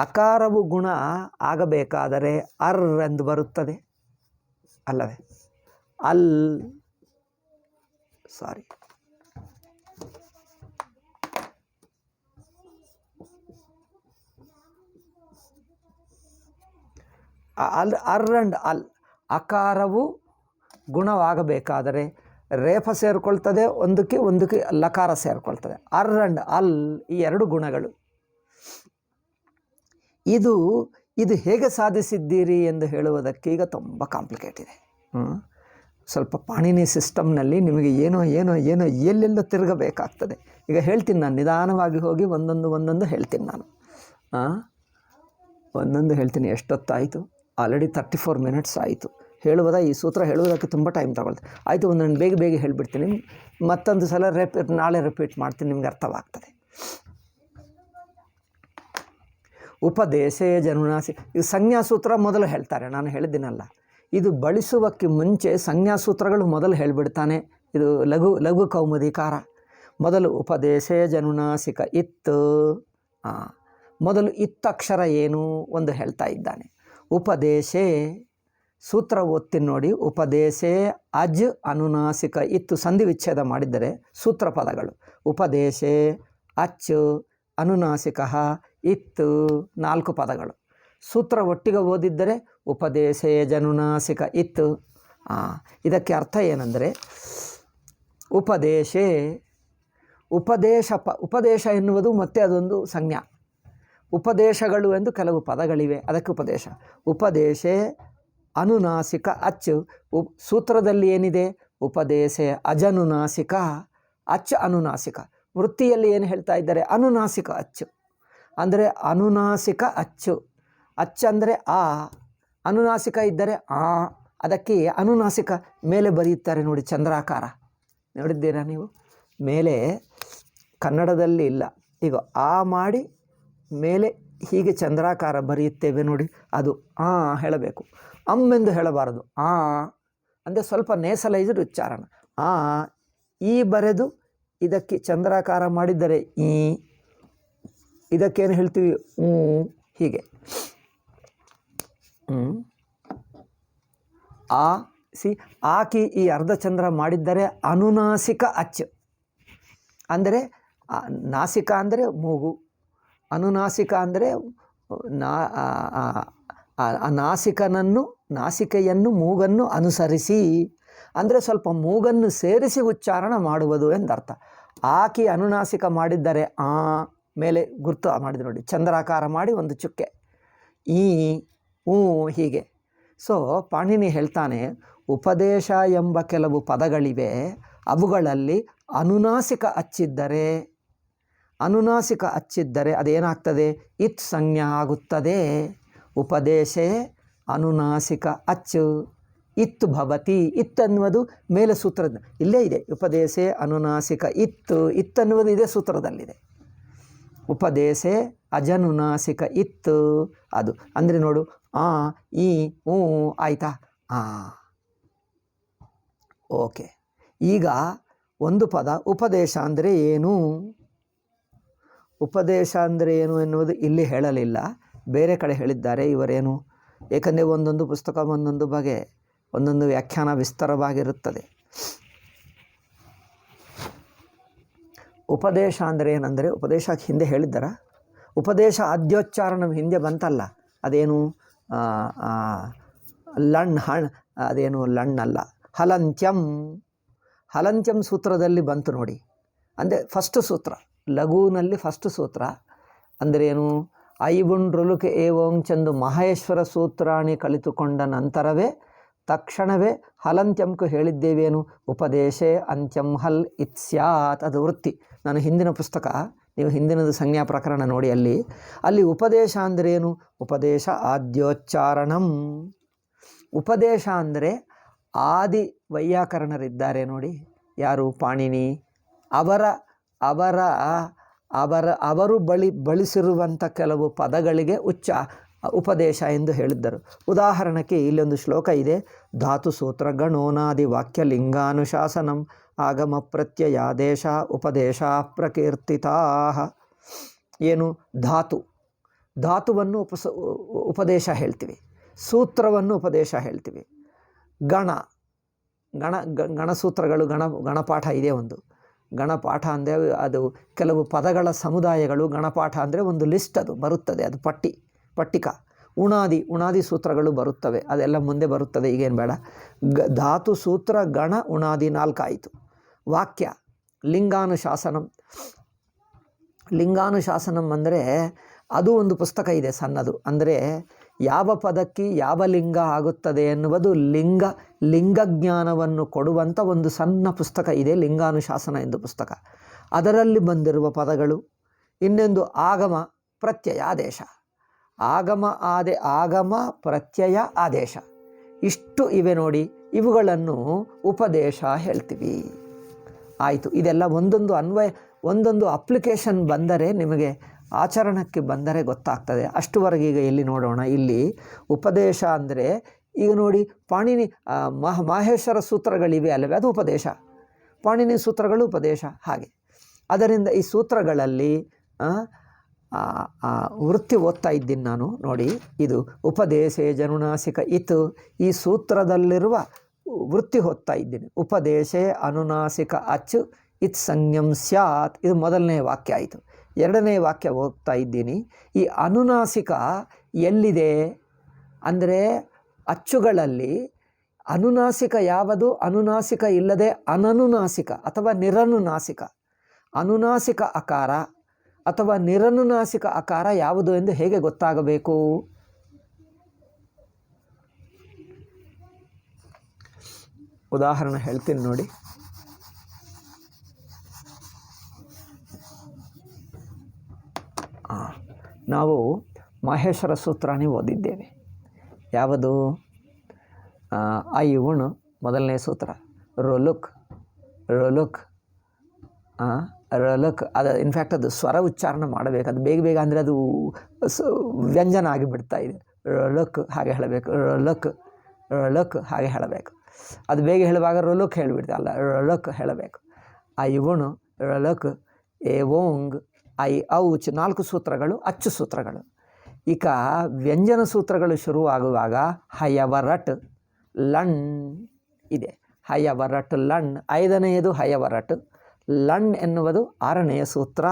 ಅಕಾರವು ಗುಣ ಆಗಬೇಕಾದರೆ ಅರ್ ಎಂದು ಬರುತ್ತದೆ ಅಲ್ಲವೇ? ಅರ್ ಅಂಡ್ ಅಲ್. ಅಕಾರವು ಗುಣವಾಗಬೇಕಾದರೆ ರೇಫ ಸೇರಿಕೊಳ್ತದೆ, ಒಂದಕ್ಕೆ ಲಕಾರ ಸೇರಿಕೊಳ್ತದೆ. ಅರ್ ಅಂಡ್ ಅಲ್ ಈ ಎರಡು ಗುಣಗಳು. ಇದು ಹೇಗೆ ಸಾಧಿಸಿದ್ದೀರಿ ಎಂದು ಹೇಳುವುದಕ್ಕೆ ಈಗ ತುಂಬ ಕಾಂಪ್ಲಿಕೇಟ್ ಇದೆ. ಸ್ವಲ್ಪ ಪಾಣಿನಿ ಸಿಸ್ಟಮ್ನಲ್ಲಿ ನಿಮಗೆ ಏನೋ ಎಲ್ಲೆಲ್ಲೋ ತಿರುಗಬೇಕಾಗ್ತದೆ. ಈಗ ಹೇಳ್ತೀನಿ ನಾನು, ನಿಧಾನವಾಗಿ ಹೋಗಿ ಒಂದೊಂದು ಹೇಳ್ತೀನಿ ನಾನು. ಒಂದೊಂದು ಹೇಳ್ತೀನಿ. ಎಷ್ಟೊತ್ತಾಯಿತು? ಆಲ್ರೆಡಿ 34 ಮಿನಿಟ್ಸ್ ಆಯಿತು. ಈ ಸೂತ್ರ ಹೇಳುವುದಕ್ಕೆ ತುಂಬ ಟೈಮ್ ತಗೊಳ್ತದೆ. ಆಯಿತು, ಒಂದೊಂದು ಬೇಗ ಹೇಳಿಬಿಡ್ತೀನಿ. ಮತ್ತೊಂದು ಸಲ ನಾಳೆ ರಿಪೀಟ್ ಮಾಡ್ತೀನಿ, ನಿಮ್ಗೆ ಅರ್ಥವಾಗ್ತದೆ. ಉಪದೇಶೇ ಜನುನಾಸಿ. ಇದು ಸಂಜ್ಞಾ ಸೂತ್ರ ಮೊದಲು ಹೇಳ್ತಾರೆ, ನಾನು ಹೇಳಿದ್ದೀನಲ್ಲ. ಇದು ಬಳಸುವಕ್ಕೆ ಮುಂಚೆ ಸಂಜ್ಞಾಸೂತ್ರಗಳು ಮೊದಲು ಹೇಳಿಬಿಡ್ತಾನೆ. ಇದು ಲಘು ಕೌಮುದಿಕಾರ. ಮೊದಲು ಉಪದೇಶೇ ಜನುನಾಸಿಕ ಇತ್ತು. ಮೊದಲು ಇತ್ತಕ್ಷರ ಏನು ಒಂದು ಹೇಳ್ತಾ ಇದ್ದಾನೆ. ಉಪದೇಶೇ ಸೂತ್ರ ಓದ್ತೀನಿ ನೋಡಿ. ಉಪದೇಶೇ ಅಜ್ ಅನುನಾಸಿಕ ಇತ್ತು. ಸಂಧಿ ವಿಚ್ಛೇದ ಮಾಡಿದ್ದರೆ ಸೂತ್ರ ಪದಗಳು ಉಪದೇಶೇ ಅಚ್ ಅನುನಾಸಿಕ ಇತ್ತು 4 ಪದಗಳು. ಸೂತ್ರ ಒಟ್ಟಿಗೆ ಓದಿದ್ದರೆ ಉಪದೇಶೇ ಜನುನಾಸಿಕ ಇತ್ತು. ಇದಕ್ಕೆ ಅರ್ಥ ಏನಂದರೆ ಉಪದೇಶೇ ಉಪದೇಶ ಎನ್ನುವುದು ಮತ್ತೆ ಅದೊಂದು ಸಂಜ್ಞಾ. ಉಪದೇಶಗಳು ಎಂದು ಕೆಲವು ಪದಗಳಿವೆ, ಅದಕ್ಕೆ ಉಪದೇಶ. ಉಪದೇಶೇ ಅನುನಾಸಿಕ ಅಚ್. ಸೂತ್ರದಲ್ಲಿ ಏನಿದೆ? ಉಪದೇಶೇ ಅಜನುನಾಸಿಕ ಅಚ್ ಅನುನಾಸಿಕ. ವೃತ್ತಿಯಲ್ಲಿ ಏನು ಹೇಳ್ತಾ ಇದ್ದಾರೆ? ಅನುನಾಸಿಕ ಅಚ್ಚು ಅಂದರೆ ಅನುನಾಸಿಕ ಅಚ್ಚು. ಅಚ್ ಅಂದರೆ ಆ, ಅನುನಾಸಿಕ ಇದ್ದರೆ ಆ, ಅದಕ್ಕೆ ಅನುನಾಸಿಕ ಮೇಲೆ ಬರೆಯುತ್ತಾರೆ ನೋಡಿ, ಚಂದ್ರಾಕಾರ. ನೋಡಿದ್ದೀರಾ ನೀವು? ಮೇಲೆ ಕನ್ನಡದಲ್ಲಿ ಇಲ್ಲ. ಈಗ ಆ ಮಾಡಿ ಮೇಲೆ ಹೀಗೆ ಚಂದ್ರಾಕಾರ ಬರೆಯುತ್ತೇವೆ ನೋಡಿ, ಅದು ಆ ಹೇಳಬೇಕು. ಎಂದು ಹೇಳಬಾರದು. ಆ ಅಂದರೆ ಸ್ವಲ್ಪ ನೇಸಲೈಸ್ಡ್ ಉಚ್ಚಾರಣ. ಆ ಈ ಬರೆದು ಇದಕ್ಕೆ ಚಂದ್ರಾಕಾರ ಮಾಡಿದರೆ ಈ, ಇದಕ್ಕೇನು ಹೇಳ್ತೀವಿ? ಹೀಗೆ ಆ ಆಕಿ ಈ ಅರ್ಧಚಂದ್ರ ಮಾಡಿದ್ದರೆ ಅನುನಾಸಿಕ ಅಚ್ ಅಂದರೆ ನಾಸಿಕ ಅಂದರೆ ಮೂಗು, ಅನುನಾಸಿಕ ಅಂದರೆ ನಾಸಿಕೆಯನ್ನು ಮೂಗನ್ನು ಅನುಸರಿಸಿ ಅಂದರೆ ಸ್ವಲ್ಪ ಮೂಗನ್ನು ಸೇರಿಸಿ ಉಚ್ಚಾರಣ ಮಾಡುವುದು ಎಂದರ್ಥ. ಆಕಿ ಅನುನಾಸಿಕ ಮಾಡಿದ್ದರೆ ಆ ಮೇಲೆ ಗುರ್ತು ಮಾಡಿದ್ರು ನೋಡಿ, ಚಂದ್ರಾಕಾರ ಮಾಡಿ ಒಂದು ಚುಕ್ಕೆ ಈ ಹೀಗೆ. ಸೊ ಪಾಣಿನಿ ಹೇಳ್ತಾನೆ, ಉಪದೇಶ ಎಂಬ ಕೆಲವು ಪದಗಳಿವೆ, ಅವುಗಳಲ್ಲಿ ಅನುನಾಸಿಕ ಅಚ್ಚಿದ್ದರೆ ಅದೇನಾಗ್ತದೆ? ಇತ್ ಸಂಜ್ಞಾ ಆಗುತ್ತದೆ. ಉಪದೇಶೇ ಅನುನಾಸಿಕ ಅಚ್ಚು ಇತ್ತು ಭವತಿ. ಇತ್ತನ್ನುವುದು ಮೇಲೆ ಸೂತ್ರದ ಇಲ್ಲೇ ಇದೆ. ಉಪದೇಶೇ ಅನುನಾಸಿಕ ಇತ್ತನ್ನುವುದು ಇದೇ ಸೂತ್ರದಲ್ಲಿದೆ. ಉಪದೇಶೇ ಅಜನುನಾಸಿಕ ಇತ್ತು ಅದು ಅಂದರೆ ನೋಡು, ಆ ಈ ಆಯಿತಾ? ಓಕೆ. ಈಗ ಒಂದು ಪದ ಉಪದೇಶ ಅಂದರೆ ಏನು? ಉಪದೇಶ ಅಂದರೆ ಏನು ಎನ್ನುವುದು ಇಲ್ಲಿ ಹೇಳಲಿಲ್ಲ, ಬೇರೆ ಕಡೆ ಹೇಳಿದ್ದಾರೆ ಇವರೇನು. ಏಕೆಂದರೆ ಒಂದೊಂದು ಪುಸ್ತಕ ಒಂದೊಂದು ಬಗೆ, ಒಂದೊಂದು ವ್ಯಾಖ್ಯಾನ ವಿಸ್ತಾರವಾಗಿರುತ್ತದೆ. ಉಪದೇಶ ಅಂದರೆ ಏನಂದರೆ, ಉಪದೇಶಕ್ಕೆ ಹಿಂದೆ ಹೇಳಿದ್ದಾರ? ಉಪದೇಶ ಆದ್ಯೋಚ್ಚಾರಣ ಹಿಂದೆ ಬಂತಲ್ಲ, ಅದೇನು ಅದೇನು ಲಣ್ಣಲ್ಲ, ಹಲಂತ್ಯಂ ಸೂತ್ರದಲ್ಲಿ ಬಂತು ನೋಡಿ. ಅಂದರೆ ಫಸ್ಟ್ ಸೂತ್ರ, ಲಘುನಲ್ಲಿ ಫಸ್ಟ್ ಸೂತ್ರ ಅಂದರೆ ಏನು? ಐವುಂಡ್ರೊಲುಕೆ ಏವೋಂಚಂದು ಮಹೇಶ್ವರ ಸೂತ್ರಾಣಿ ಕಲಿತುಕೊಂಡ ನಂತರವೇ ತಕ್ಷಣವೇ ಹಲಂತ್ಯಂಕು ಹೇಳಿದ್ದೇವೇನು? ಉಪದೇಶೇ ಅಂತ್ಯಂ ಹಲ್ ಇತ್ಸ್ಯಾತ್. ಅದು ವೃತ್ತಿ. ನಾನು ಹಿಂದಿನ ಪುಸ್ತಕ, ನೀವು ಹಿಂದಿನದು ಸಂಜ್ಞಾ ಪ್ರಕರಣ ನೋಡಿ, ಅಲ್ಲಿ ಉಪದೇಶ ಅಂದರೆ ಏನು? ಉಪದೇಶ ಆದ್ಯೋಚ್ಚಾರಣಂ. ಉಪದೇಶ ಅಂದರೆ ಆದಿ ವೈಯಾಕರಣರಿದ್ದಾರೆ ನೋಡಿ, ಯಾರು? ಪಾಣಿನಿ. ಅವರು ಬಳಸಿರುವಂಥ ಕೆಲವು ಪದಗಳಿಗೆ ಉಪದೇಶ ಎಂದು ಹೇಳಿದ್ದರು. ಉದಾಹರಣೆಗೆ ಇಲ್ಲೊಂದು ಶ್ಲೋಕ ಇದೆ, ಧಾತು ಸೂತ್ರ ಗಣೋನಾದಿ ವಾಕ್ಯ ಲಿಂಗಾನುಶಾಸನಂ ಆಗಮ ಪ್ರತ್ಯಯಾದೇಶ ಉಪದೇಶ ಪ್ರಕೀರ್ತಿತಾ. ಏನು? ಧಾತುವನ್ನು ಉಪದೇಶ ಹೇಳ್ತೀವಿ, ಸೂತ್ರವನ್ನು ಉಪದೇಶ ಹೇಳ್ತೀವಿ. ಗಣಸೂತ್ರಗಳು, ಗಣಪಾಠ ಇದೆ ಒಂದು. ಗಣಪಾಠ ಅಂದರೆ ಅದು ಕೆಲವು ಪದಗಳ ಸಮುದಾಯಗಳು. ಗಣಪಾಠ ಅಂದರೆ ಒಂದು ಲಿಸ್ಟ್, ಅದು ಬರುತ್ತದೆ, ಅದು ಪಟ್ಟಿಕ. ಉಣಾದಿ ಸೂತ್ರಗಳು ಬರುತ್ತವೆ, ಅದೆಲ್ಲ ಮುಂದೆ ಬರುತ್ತದೆ, ಈಗೇನು ಬೇಡ. ಧಾತು ಸೂತ್ರ ಗಣ ಉಣಾದಿ 4 ಆಯಿತು. ವಾಕ್ಯ ಲಿಂಗಾನುಶಾಸನಂ ಅಂದರೆ ಅದು ಒಂದು ಪುಸ್ತಕ ಇದೆ ಸಣ್ಣದು. ಅಂದರೆ ಯಾವ ಪದಕ್ಕೆ ಯಾವ ಲಿಂಗ ಆಗುತ್ತದೆ ಎನ್ನುವುದು ಲಿಂಗಜ್ಞಾನವನ್ನು ಕೊಡುವಂಥ ಒಂದು ಸಣ್ಣ ಪುಸ್ತಕ ಇದೆ, ಲಿಂಗಾನುಶಾಸನ ಎಂದು ಪುಸ್ತಕ. ಅದರಲ್ಲಿ ಬಂದಿರುವ ಪದಗಳು. ಇನ್ನೊಂದು ಆಗಮ ಪ್ರತ್ಯಯ ಆದೇಶ. ಆಗಮ ಪ್ರತ್ಯಯ ಆದೇಶ ಇಷ್ಟು ಇವೆ ನೋಡಿ, ಇವುಗಳನ್ನು ಉಪದೇಶ ಹೇಳ್ತೀವಿ. ಆಯಿತು. ಇದೆಲ್ಲ ಒಂದೊಂದು ಅಪ್ಲಿಕೇಶನ್ ಬಂದರೆ, ನಿಮಗೆ ಆಚರಣಕ್ಕೆ ಬಂದರೆ ಗೊತ್ತಾಗ್ತದೆ. ಅಷ್ಟುವರೆಗೆ ಈಗ ಎಲ್ಲಿ ನೋಡೋಣ. ಇಲ್ಲಿ ಉಪದೇಶ ಅಂದರೆ ಈಗ ನೋಡಿ ಪಾಣಿನಿ ಮಾಹೇಶ್ವರ ಸೂತ್ರಗಳಿವೆ ಅಲ್ಲವೇ, ಅದು ಉಪದೇಶ. ಪಾಣಿನಿ ಸೂತ್ರಗಳು ಉಪದೇಶ. ಹಾಗೆ ಅದರಿಂದ ಈ ಸೂತ್ರಗಳಲ್ಲಿ ವೃತ್ತಿ ಓದ್ತಾ ಇದ್ದೀನಿ ನಾನು. ನೋಡಿ, ಇದು ಉಪದೇಶೇ ಜನುನಾಸಿಕ ಇತ್, ಈ ಸೂತ್ರದಲ್ಲಿರುವ ವೃತ್ತಿ ಓದ್ತಾ ಇದ್ದೀನಿ. ಉಪದೇಶೇ ಅನುನಾಸಿಕ ಅಚ್ ಇತ್ ಸಂಜ್ಞಂ ಸ್ಯಾತ್, ಇದು ಮೊದಲನೇ ವಾಕ್ಯ ಆಯಿತು. ಎರಡನೇ ವಾಕ್ಯ ಹೋಗ್ತಾ ಇದ್ದೀನಿ. ಈ ಅನುನಾಸಿಕ ಎಲ್ಲಿದೆ ಅಂದರೆ ಅಚ್ಚುಗಳಲ್ಲಿ ಅನುನಾಸಿಕ ಯಾವುದು? ಅನುನಾಸಿಕ ಇಲ್ಲದೆ ಅನನುನಾಸಿಕ ಅಥವಾ ನಿರನುನಾಸಿಕ. ಅನುನಾಸಿಕ ಅಕಾರ ಅಥವಾ ನಿರನುನಾಸಿಕ ಅಕಾರ ಯಾವುದು ಎಂದು ಹೇಗೆ ಗೊತ್ತಾಗಬೇಕು? ಉದಾಹರಣೆ ಹೇಳ್ತೀನಿ ನೋಡಿ. ನಾವು ಮಾಹೇಶ್ವರ ಸೂತ್ರನೇ ಓದಿದ್ದೇವೆ. ಯಾವುದು? ಐ ಉಣ್ ಮೊದಲನೇ ಸೂತ್ರ, ರೊಲುಕ್ ರೊಲುಕ್ ರೊಲುಕ್. ಅದು ಇನ್ಫ್ಯಾಕ್ಟ್ ಅದು ಸ್ವರ ಉಚ್ಚಾರಣೆ ಮಾಡಬೇಕು. ಅದು ಬೇಗ ಬೇಗ ಅಂದರೆ ಅದು ವ್ಯಂಜನ ಆಗಿಬಿಡ್ತಾ ಇದೆ. ರೊಲುಕ್ ಹಾಗೆ ಹೇಳಬೇಕು, ರೊಲುಕ್ ರೊಲುಕ್ ಹಾಗೆ ಹೇಳಬೇಕು. ಅದು ಬೇಗ ಹೇಳುವಾಗ ರೊಲುಕ್ ಹೇಳಿಬಿಡ್ತಾ, ಅಲ್ಲ ರೊಲುಕ್ ಹೇಳಬೇಕು. ಐ ಉಣ್ ರೊಲುಕ್ ಎ ಓಂಗ್ ಐ ಔಚ್ 4 ಸೂತ್ರಗಳು ಅಚ್ಚು ಸೂತ್ರಗಳು. ಈಗ ವ್ಯಂಜನ ಸೂತ್ರಗಳು ಶುರುವಾಗುವಾಗ ಹಯವರಟ್ ಲಣ್ ಇದೆ. ಹಯವರಟ್ ಲಣ್ 5ನೆಯದು ಹಯವರಟ್. ಲಣ್ ಎನ್ನುವುದು 6ನೆಯ ಸೂತ್ರ.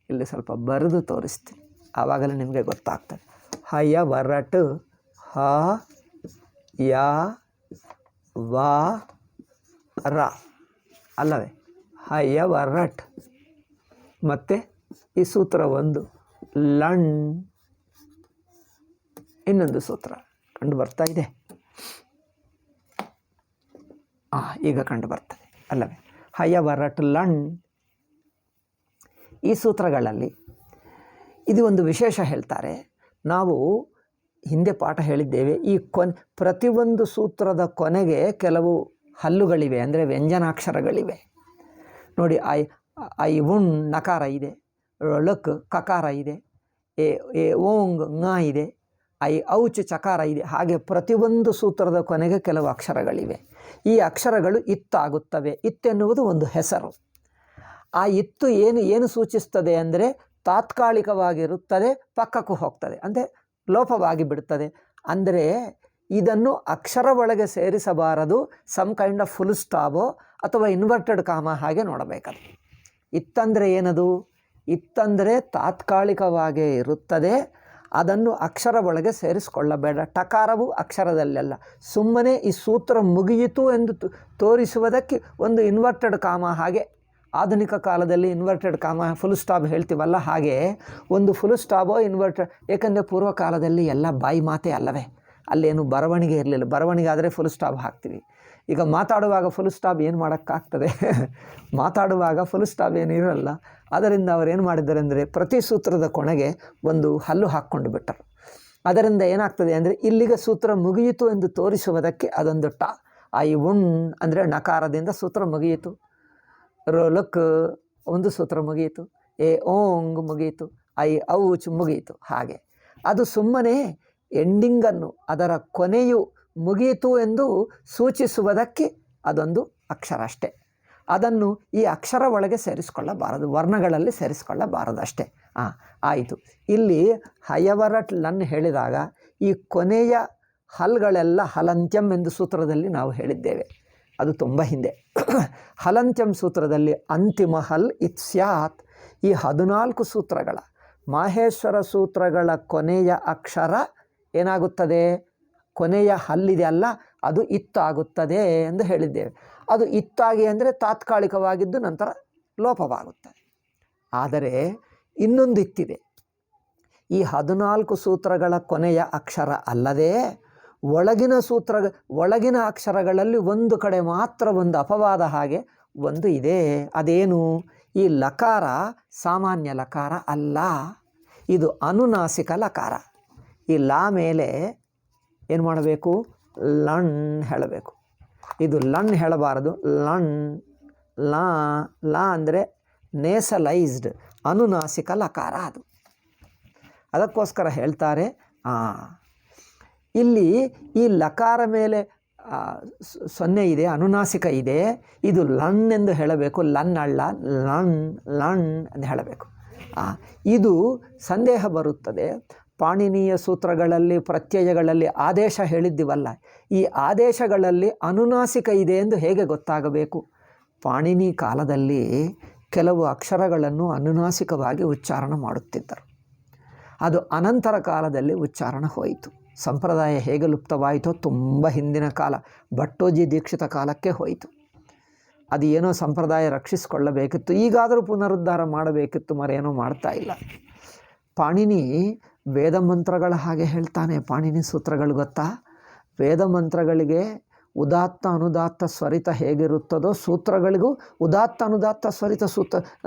ಇಲ್ಲಿ ಸ್ವಲ್ಪ ಬರೆದು ತೋರಿಸ್ತೀನಿ, ಆವಾಗಲೇ ನಿಮಗೆ ಗೊತ್ತಾಗ್ತದೆ. ಹಯವರಟ್ ಹ ಯ ವ ರ ಅಲ್ಲವೇ? ಹಯವರಟ್. ಮತ್ತು ಈ ಸೂತ್ರ ಒಂದು ಲಣ್, ಇನ್ನೊಂದು ಸೂತ್ರ ಕಂಡು ಬರ್ತಾ ಇದೆ. ಈಗ ಕಂಡು ಬರ್ತದೆ ಅಲ್ಲವೇ? ಹಯವರಟ್ ಲಣ್. ಈ ಸೂತ್ರಗಳಲ್ಲಿ ಇದು ಒಂದು ವಿಶೇಷ ಹೇಳ್ತಾರೆ. ನಾವು ಹಿಂದೆ ಪಾಠ ಹೇಳಿದ್ದೇವೆ. ಈ ಪ್ರತಿಯೊಂದು ಸೂತ್ರದ ಕೊನೆಗೆ ಕೆಲವು ಹಲ್ಲುಗಳಿವೆ, ಅಂದರೆ ವ್ಯಂಜನಾಕ್ಷರಗಳಿವೆ. ನೋಡಿ, ಐ ಉಣ್ ನಕಾರ ಇದೆ, ರೊಳಕ್ ಕಕಾರ ಇದೆ, ಎ ಓಂಗ್ ಂಗ ಇದೆ, ಐ ಔಚ್ ಚಕಾರ ಇದೆ. ಹಾಗೆ ಪ್ರತಿಯೊಂದು ಸೂತ್ರದ ಕೊನೆಗೆ ಕೆಲವು ಅಕ್ಷರಗಳಿವೆ. ಈ ಅಕ್ಷರಗಳು ಇತ್ತಾಗುತ್ತವೆ. ಇತ್ತೆನ್ನುವುದು ಒಂದು ಹೆಸರು. ಆ ಇತ್ತು ಏನು ಸೂಚಿಸ್ತದೆ ಅಂದರೆ ತಾತ್ಕಾಲಿಕವಾಗಿರುತ್ತದೆ, ಪಕ್ಕಕ್ಕೂ ಹೋಗ್ತದೆ, ಅಂದರೆ ಲೋಪವಾಗಿ ಬಿಡುತ್ತದೆ. ಅಂದರೆ ಇದನ್ನು ಅಕ್ಷರ ಒಳಗೆ ಸೇರಿಸಬಾರದು. ಸಮ್ ಕೈಂಡ್ ಆಫ್ ಫುಲ್ ಸ್ಟಾಪೋ ಅಥವಾ ಇನ್ವರ್ಟೆಡ್ ಕಾಮ ಹಾಗೆ ನೋಡಬೇಕದು. ಇತ್ತಂದರೆ ಏನದು? ಇತ್ತಂದರೆ ತಾತ್ಕಾಲಿಕವಾಗೇ ಇರುತ್ತದೆ, ಅದನ್ನು ಅಕ್ಷರ ಒಳಗೆ ಸೇರಿಸಿಕೊಳ್ಳಬೇಡ. ಟಕಾರವು ಅಕ್ಷರದಲ್ಲೆಲ್ಲ. ಸುಮ್ಮನೆ ಈ ಸೂತ್ರ ಮುಗಿಯಿತು ಎಂದು ತೋರಿಸುವುದಕ್ಕೆ ಒಂದು ಇನ್ವರ್ಟೆಡ್ ಕಾಮ, ಹಾಗೆ ಆಧುನಿಕ ಕಾಲದಲ್ಲಿ ಇನ್ವರ್ಟೆಡ್ ಕಾಮ ಫುಲ್ ಸ್ಟಾಪ್ ಹೇಳ್ತೀವಲ್ಲ, ಹಾಗೆ ಒಂದು ಫುಲ್ ಸ್ಟಾಪೋ ಇನ್ವರ್ಟೆಡ್. ಏಕೆಂದರೆ ಪೂರ್ವ ಕಾಲದಲ್ಲಿ ಎಲ್ಲ ಬಾಯಿ ಮಾತೇ ಅಲ್ಲವೇ, ಅಲ್ಲೇನು ಬರವಣಿಗೆ ಇರಲಿಲ್ಲ. ಬರವಣಿಗೆ ಆದರೆ ಫುಲ್ ಸ್ಟಾಪ್ ಹಾಕ್ತೀವಿ. ಈಗ ಮಾತಾಡುವಾಗ ಫುಲ್ ಸ್ಟಾಪ್ ಏನು ಮಾಡೋಕ್ಕಾಗ್ತದೆ? ಮಾತಾಡುವಾಗ ಫುಲ್ ಸ್ಟಾಪ್ ಏನು ಇರೋಲ್ಲ. ಅದರಿಂದ ಅವರೇನು ಮಾಡಿದ್ದಾರೆ ಅಂದರೆ ಪ್ರತಿ ಸೂತ್ರದ ಕೊನೆಗೆ ಒಂದು ಹಲ್ಲು ಹಾಕ್ಕೊಂಡು ಬಿಟ್ಟರು. ಅದರಿಂದ ಏನಾಗ್ತದೆ ಅಂದರೆ ಇಲ್ಲಿಗೆ ಸೂತ್ರ ಮುಗಿಯಿತು ಎಂದು ತೋರಿಸುವುದಕ್ಕೆ ಅದೊಂದು ಐ ಉಣ್ ಅಂದರೆ ನಕಾರದಿಂದ ಸೂತ್ರ ಮುಗಿಯಿತು. ರೊಲಕ್ ಒಂದು ಸೂತ್ರ ಮುಗಿಯಿತು, ಎ ಓಂಗ್ ಮುಗಿಯಿತು, ಐ ಔಚ್ ಮುಗಿಯಿತು. ಹಾಗೆ ಅದು ಸುಮ್ಮನೆ ಎಂಡಿಂಗನ್ನು, ಅದರ ಕೊನೆಯು ಮುಗಿಯಿತು ಎಂದು ಸೂಚಿಸುವುದಕ್ಕೆ ಅದೊಂದು ಅಕ್ಷರ ಅಷ್ಟೇ. ಅದನ್ನು ಈ ಅಕ್ಷರ ಒಳಗೆ ಸೇರಿಸಿಕೊಳ್ಳಬಾರದು, ವರ್ಣಗಳಲ್ಲಿ ಸೇರಿಸಿಕೊಳ್ಳಬಾರದು ಅಷ್ಟೇ. ಆಯಿತು. ಇಲ್ಲಿ ಹಯವರಟ್ ಲನ್ ಹೇಳಿದಾಗ ಈ ಕೊನೆಯ ಹಲ್ಗಳೆಲ್ಲ ಹಲಂತ್ಯಂ ಎಂದು ಸೂತ್ರದಲ್ಲಿ ನಾವು ಹೇಳಿದ್ದೇವೆ. ಅದು ತುಂಬ ಹಿಂದೆ. ಹಲಂತ್ಯಂ ಸೂತ್ರದಲ್ಲಿ ಅಂತಿಮ ಹಲ್ ಇತ್ ಸ್ಯಾತ್. ಈ 14 ಸೂತ್ರಗಳ ಮಾಹೇಶ್ವರ ಸೂತ್ರಗಳ ಕೊನೆಯ ಅಕ್ಷರ ಏನಾಗುತ್ತದೆ? ಕೊನೆಯ ಹಲ್ಲಿದೆ ಅಲ್ಲ, ಅದು ಇತ್ತಾಗುತ್ತದೆ ಎಂದು ಹೇಳಿದ್ದೇವೆ. ಅದು ಇತ್ತಾಗಿ ಅಂದರೆ ತಾತ್ಕಾಲಿಕವಾಗಿದ್ದು ನಂತರ ಲೋಪವಾಗುತ್ತದೆ. ಆದರೆ ಇನ್ನೊಂದು ಇತ್ತಿದೆ. ಈ 14 ಸೂತ್ರಗಳ ಕೊನೆಯ ಅಕ್ಷರ ಅಲ್ಲದೆ ಒಳಗಿನ ಅಕ್ಷರಗಳಲ್ಲಿ ಒಂದು ಕಡೆ ಮಾತ್ರ ಒಂದು ಅಪವಾದ ಹಾಗೆ ಒಂದು ಇದೆ. ಅದೇನು? ಈ ಲಕಾರ ಸಾಮಾನ್ಯ ಲಕಾರ ಅಲ್ಲ, ಇದು ಅನುನಾಸಿಕ ಲಕಾರ. ಈ ಲಾ ಮೇಲೆ ಏನು ಮಾಡಬೇಕು? ಲಣ್ ಹೇಳಬೇಕು. ಇದು ಲಣ್ ಹೇಳಬಾರದು, ಲಣ್. ಲಾ ಅಂದರೆ ನೇಸಲೈಸ್ಡ್ ಅನುನಾಸಿಕ ಲಕಾರ ಅದು. ಅದಕ್ಕೋಸ್ಕರ ಹೇಳ್ತಾರೆ ಇಲ್ಲಿ ಈ ಲಕಾರ ಮೇಲೆ ಸೊನ್ನೆ ಇದೆ, ಅನುನಾಸಿಕ ಇದೆ. ಇದು ಲಣ್ ಎಂದು ಹೇಳಬೇಕು, ಲನ್ ಅಲ್ಲ, ಲಣ್ ಲಣ್ ಎಂದು ಹೇಳಬೇಕು. ಇದು ಸಂದೇಹ ಬರುತ್ತದೆ. ಪಾಣಿನೀಯ ಸೂತ್ರಗಳಲ್ಲಿ ಪ್ರತ್ಯಯಗಳಲ್ಲಿ ಆದೇಶ ಹೇಳಿದ್ದೀವಲ್ಲ, ಈ ಆದೇಶಗಳಲ್ಲಿ ಅನುನಾಸಿಕ ಇದೆ ಎಂದು ಹೇಗೆ ಗೊತ್ತಾಗಬೇಕು? ಪಾಣಿನಿ ಕಾಲದಲ್ಲಿ ಕೆಲವು ಅಕ್ಷರಗಳನ್ನು ಅನುನಾಸಿಕವಾಗಿ ಉಚ್ಚಾರಣ ಮಾಡುತ್ತಿದ್ದರು. ಅದು ಅನಂತರ ಕಾಲದಲ್ಲಿ ಉಚ್ಚಾರಣ ಹೋಯಿತು. ಸಂಪ್ರದಾಯ ಹೇಗೆ ಲುಪ್ತವಾಯಿತೋ ತುಂಬ ಹಿಂದಿನ ಕಾಲ, ಭಟ್ಟೋಜಿ ದೀಕ್ಷಿತ ಕಾಲಕ್ಕೆ ಹೋಯಿತು. ಅದು ಏನೋ ಸಂಪ್ರದಾಯ ರಕ್ಷಿಸಿಕೊಳ್ಳಬೇಕಿತ್ತು, ಈಗಾದರೂ ಪುನರುದ್ಧಾರ ಮಾಡಬೇಕಿತ್ತು, ಮರೇನೋ ಮಾಡ್ತಾ ಇಲ್ಲ. ಪಾಣಿನಿ ವೇದ ಮಂತ್ರಗಳ ಹಾಗೆ ಹೇಳ್ತಾನೆ. ಪಾಣಿನಿ ಸೂತ್ರಗಳು ಗೊತ್ತಾ? ವೇದ ಮಂತ್ರಗಳಿಗೆ ಉದಾತ್ತ ಅನುದಾತ್ತ ಸ್ವರಿತ ಹೇಗಿರುತ್ತದೋ ಸೂತ್ರಗಳಿಗೂ ಉದಾತ್ತ ಅನುದಾತ್ತ ಸ್ವರಿತ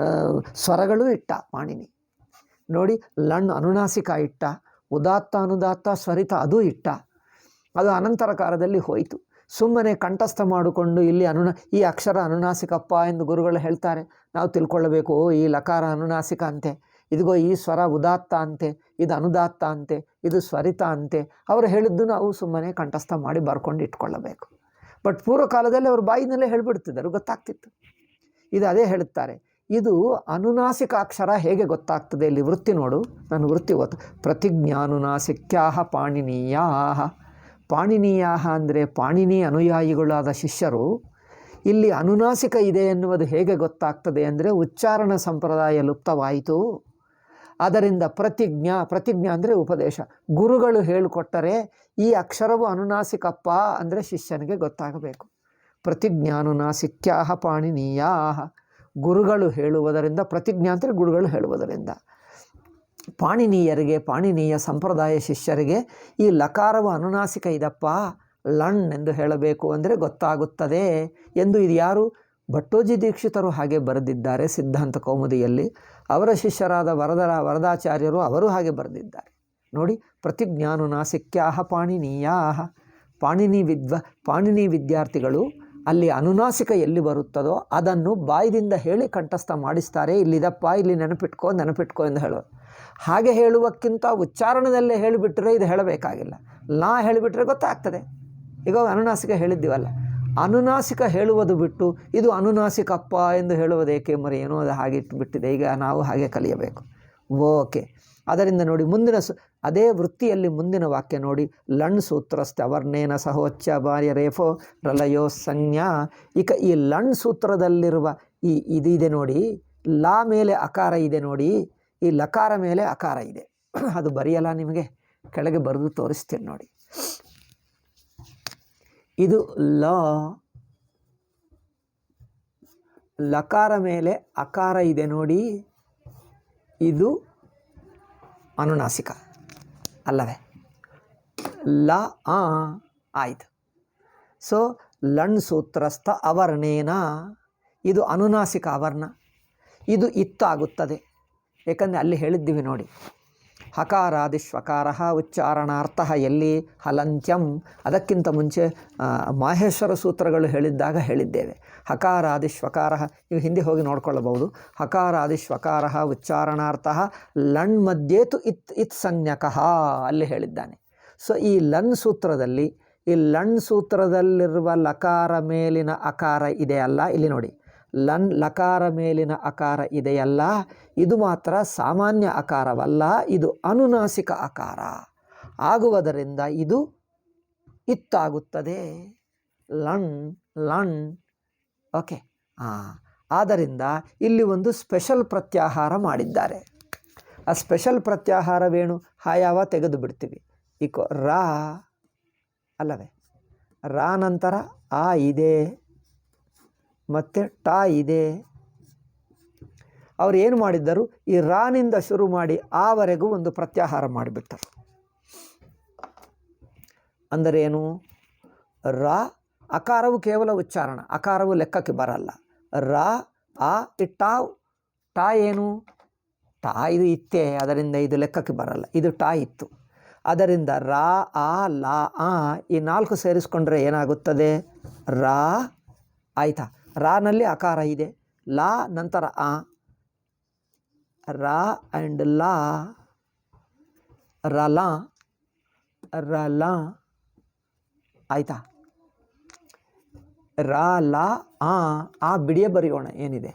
ಸ್ವರಗಳು ಇಟ್ಟ ಪಾಣಿನಿ. ನೋಡಿ, ಲಣ್ ಅನುನಾಸಿಕ ಇಟ್ಟ, ಉದಾತ್ತ ಅನುದಾತ್ತ ಸ್ವರಿತ ಅದು ಇಟ್ಟ. ಅದು ಅನಂತರ ಕಾಲದಲ್ಲಿ ಹೋಯಿತು. ಸುಮ್ಮನೆ ಕಂಠಸ್ಥ ಮಾಡಿಕೊಂಡು ಇಲ್ಲಿ ಈ ಅಕ್ಷರ ಅನುನಾಸಿಕಪ್ಪ ಎಂದು ಗುರುಗಳು ಹೇಳ್ತಾರೆ, ನಾವು ತಿಳ್ಕೊಳ್ಳಬೇಕು. ಈ ಲಕಾರ ಅನುನಾಸಿಕ ಅಂತೆ, ಇದಿಗೋ ಈ ಸ್ವರ ಉದಾತ್ತ ಅಂತೆ, ಇದು ಅನುದಾತ್ತ ಅಂತೆ, ಇದು ಸ್ವರಿತ ಅಂತೆ. ಅವರು ಹೇಳಿದ್ದು ನಾವು ಸುಮ್ಮನೆ ಕಂಠಸ್ಥ ಮಾಡಿ ಬರ್ಕೊಂಡು ಇಟ್ಕೊಳ್ಳಬೇಕು. ಬಟ್ ಪೂರ್ವಕಾಲದಲ್ಲಿ ಅವರು ಬಾಯಿನಲ್ಲೇ ಹೇಳಿಬಿಡ್ತಿದ್ದರು, ಗೊತ್ತಾಗ್ತಿತ್ತು. ಇದು ಅದೇ ಹೇಳುತ್ತಾರೆ, ಇದು ಅನುನಾಸಿಕ ಅಕ್ಷರ ಹೇಗೆ ಗೊತ್ತಾಗ್ತದೆ? ಇಲ್ಲಿ ವೃತ್ತಿ ನೋಡು, ನಾನು ವೃತ್ತಿ ಓದ್ತು. ಪ್ರತಿಜ್ಞಾನುನಾಸಿಕ್ಯಾಹ ಪಾಣಿನೀಯಾಹ. ಪಾಣಿನೀಯಾಹ ಅಂದರೆ ಪಾಣಿನಿ ಅನುಯಾಯಿಗಳಾದ ಶಿಷ್ಯರು. ಇಲ್ಲಿ ಅನುನಾಸಿಕ ಇದೆ ಎನ್ನುವುದು ಹೇಗೆ ಗೊತ್ತಾಗ್ತದೆ ಅಂದರೆ ಉಚ್ಚಾರಣ ಸಂಪ್ರದಾಯ ಲುಪ್ತವಾಯಿತು. ಅದರಿಂದ ಪ್ರತಿಜ್ಞಾ ಅಂದರೆ ಉಪದೇಶ. ಗುರುಗಳು ಹೇಳಿಕೊಟ್ಟರೆ ಈ ಅಕ್ಷರವು ಅನುನಾಸಿಕಪ್ಪ ಅಂದರೆ ಶಿಷ್ಯನಿಗೆ ಗೊತ್ತಾಗಬೇಕು. ಪ್ರತಿಜ್ಞಾನುನಾಸಿಕ್ಯಾಹ ಪಾಣಿನೀಯಾಹ. ಗುರುಗಳು ಹೇಳುವುದರಿಂದ, ಪ್ರತಿಜ್ಞಾ ಅಂದರೆ ಗುರುಗಳು ಹೇಳುವುದರಿಂದ. ಪಾಣಿನೀಯರಿಗೆ, ಪಾಣಿನೀಯ ಸಂಪ್ರದಾಯ ಶಿಷ್ಯರಿಗೆ ಈ ಲಕಾರವು ಅನುನಾಸಿಕ ಇದಪ್ಪ, ಲಣ್ ಎಂದು ಹೇಳಬೇಕು ಅಂದರೆ ಗೊತ್ತಾಗುತ್ತದೆ ಎಂದು ಇದು ಯಾರು? ಭಟ್ಟೋಜಿ ದೀಕ್ಷಿತರು ಹಾಗೆ ಬರೆದಿದ್ದಾರೆ ಸಿದ್ಧಾಂತ ಕೌಮುದಿಯಲ್ಲಿ. ಅವರ ಶಿಷ್ಯರಾದ ವರದಾಚಾರ್ಯರು ಅವರು ಹಾಗೆ ಬರೆದಿದ್ದಾರೆ ನೋಡಿ. ಪ್ರತಿಜ್ಞಾನುನಾಸಿಕ್ಯಾಹ ಪಾಣಿನೀಯಾಹ. ಪಾಣಿನಿ ವಿದ್ಯಾರ್ಥಿಗಳು ಅಲ್ಲಿ ಅನುನಾಸಿಕ ಎಲ್ಲಿ ಬರುತ್ತದೋ ಅದನ್ನು ಬಾಯಿದಿಂದ ಹೇಳಿ ಕಂಠಸ್ಥ ಮಾಡಿಸ್ತಾರೆ. ಇಲ್ಲಿದಪ್ಪ, ಇಲ್ಲಿ ನೆನಪಿಟ್ಕೋ ಎಂದು ಹೇಳೋದು. ಹಾಗೆ ಹೇಳುವಕ್ಕಿಂತ ಉಚ್ಚಾರಣದಲ್ಲೇ ಹೇಳಿಬಿಟ್ರೆ ಇದು ಹೇಳಬೇಕಾಗಿಲ್ಲ. ಲಾ ಹೇಳಿಬಿಟ್ರೆ ಗೊತ್ತಾಗ್ತದೆ. ಈಗ ಅನುನಾಸಿಕ ಹೇಳಿದ್ದೀವಲ್ಲ, ಅನುನಾಸಿಕ ಹೇಳುವುದು ಬಿಟ್ಟು ಇದು ಅನುನಾಸಿಕಪ್ಪ ಎಂದು ಹೇಳುವುದೇಕೆ ಮರಿ? ಏನೋ ಅದು ಹಾಗೆ ಇಟ್ಟುಬಿಟ್ಟಿದೆ. ಈಗ ನಾವು ಹಾಗೆ ಕಲಿಯಬೇಕು. ಓಕೆ. ಅದರಿಂದ ನೋಡಿ ಮುಂದಿನ ಅದೇ ವೃತ್ತಿಯಲ್ಲಿ ಮುಂದಿನ ವಾಕ್ಯ ನೋಡಿ. ಲಣ್ ಸೂತ್ರಸ್ಥ ಅವರ್ಣೇನ ಸಹೋಚ್ಚ ಬಾರ್ಯ ರೇಫೋ ರಲಯೋ ಸಂಜ್ಞಾ. ಈಗ ಈ ಲಣ್ ಸೂತ್ರದಲ್ಲಿರುವ ಇದು ಇದೆ ನೋಡಿ, ಲಾ ಮೇಲೆ ಅಕಾರ ಇದೆ ನೋಡಿ, ಈ ಲಕಾರ ಮೇಲೆ ಅಕಾರ ಇದೆ. ಅದು ಬರೆಯಲ್ಲ, ನಿಮಗೆ ಕೆಳಗೆ ಬರೆದು ತೋರಿಸ್ತೀನಿ ನೋಡಿ. ಇದು ಲಕಾರ ಮೇಲೆ ಅಕಾರ ಇದೆ ನೋಡಿ, ಇದು ಅನುನಾಸಿಕ ಅಲ್ಲವೇ? ಆಯಿತು. ಸೊ ಲಣ್ ಸೂತ್ರಸ್ಥ ಅವರ್ಣೇನ, ಇದು ಅನುನಾಸಿಕ ಅವರ್ಣ, ಇದು ಇತ್ತಾಗುತ್ತದೆ. ಏಕೆಂದರೆ ಅಲ್ಲಿ ಹೇಳಿದ್ದೀವಿ ನೋಡಿ, ಹಕಾರಾದಿಶ್ವಕಾರ ಉಚ್ಚಾರಣಾರ್ಥ ಎಲ್ಲಿ ಹಲಂತ್ಯಂ. ಅದಕ್ಕಿಂತ ಮುಂಚೆ ಮಾಹೇಶ್ವರ ಸೂತ್ರಗಳು ಹೇಳಿದ್ದಾಗ ಹೇಳಿದ್ದೇವೆ. ಹಕಾರಾದಿಶ್ವಕಾರ, ನೀವು ಹಿಂದೆ ಹೋಗಿ ನೋಡ್ಕೊಳ್ಳಬಹುದು. ಹಕಾರಾದಿಶ್ವಕಾರ ಉಚ್ಚಾರಣಾರ್ಥ ಲಣ್ ಮಧ್ಯೇತು ಇತ್ ಸಂಜ್ಞಕಃ ಅಲ್ಲಿ ಹೇಳಿದ್ದಾನೆ. ಸೊ ಈ ಲಣ್ ಸೂತ್ರದಲ್ಲಿ, ಈ ಲಣ್ ಸೂತ್ರದಲ್ಲಿರುವ ಲಕಾರ ಮೇಲಿನ ಅಕಾರ ಇದೆಯಲ್ಲ, ಇಲ್ಲಿ ನೋಡಿ, ಲಕಾರ ಮೇಲಿನ ಅಕಾರ ಇದೆಯಲ್ಲ, ಇದು ಮಾತ್ರ ಸಾಮಾನ್ಯ ಅಕಾರವಲ್ಲ, ಇದು ಅನುನಾಸಿಕ ಅಕಾರ ಆಗುವುದರಿಂದ ಇದು ಇತ್ತಾಗುತ್ತದೆ. ಲಣ್. ಓಕೆ. ಆದ್ದರಿಂದ ಇಲ್ಲಿ ಒಂದು ಸ್ಪೆಷಲ್ ಪ್ರತ್ಯಾಹಾರ ಮಾಡಿದ್ದಾರೆ. ಆ ಸ್ಪೆಷಲ್ ಪ್ರತ್ಯಾಹಾರವೇನು? ಹಾಯಾವ ತೆಗೆದು ಬಿಡ್ತೀವಿ. ಈಕೋ ರಾ ಅಲ್ಲವೇ? ರಾ ನಂತರ ಆ ಇದೆ ಮತ್ತು ಟಾ ಇದೆ. ಅವರು ಏನು ಮಾಡಿದ್ದರು? ಈ ರಾನಿಂದ ಶುರು ಮಾಡಿ ಆವರೆಗೂ ಒಂದು ಪ್ರತ್ಯಾಹಾರ ಮಾಡಿಬಿಟ್ಟರು. ಅಂದರೆ ಏನು? ರಾ ಅಕಾರವು ಕೇವಲ ಉಚ್ಚಾರಣ, ಅಕಾರವು ಲೆಕ್ಕಕ್ಕೆ ಬರಲ್ಲ. ರಾ ಆ ಟಾ ಏನು? ಟಾ ಇದು ಇತ್ತೆ, ಅದರಿಂದ ಇದು ಲೆಕ್ಕಕ್ಕೆ ಬರಲ್ಲ. ಇದು ಟಾ ಇತ್ತು, ಅದರಿಂದ ರಾ ಆ ಲಾ ಆ ಈ ನಾಲ್ಕು ಸೇರಿಸ್ಕೊಂಡ್ರೆ ಏನಾಗುತ್ತದೆ? ರಾ. ಆಯಿತಾ? ರಾನಲ್ಲಿ ಅಕಾರ ಇದೆ, ಲಾ ನಂತರ ಆ, ರಾ ಆ್ಯಂಡ್ ಲಾ, ರಲ. ರ ಲ ಆಯಿತಾ. ರ ಲ ಆ ಬಿಡಿಯೇ ಬರೆಯೋಣ ಏನಿದೆ.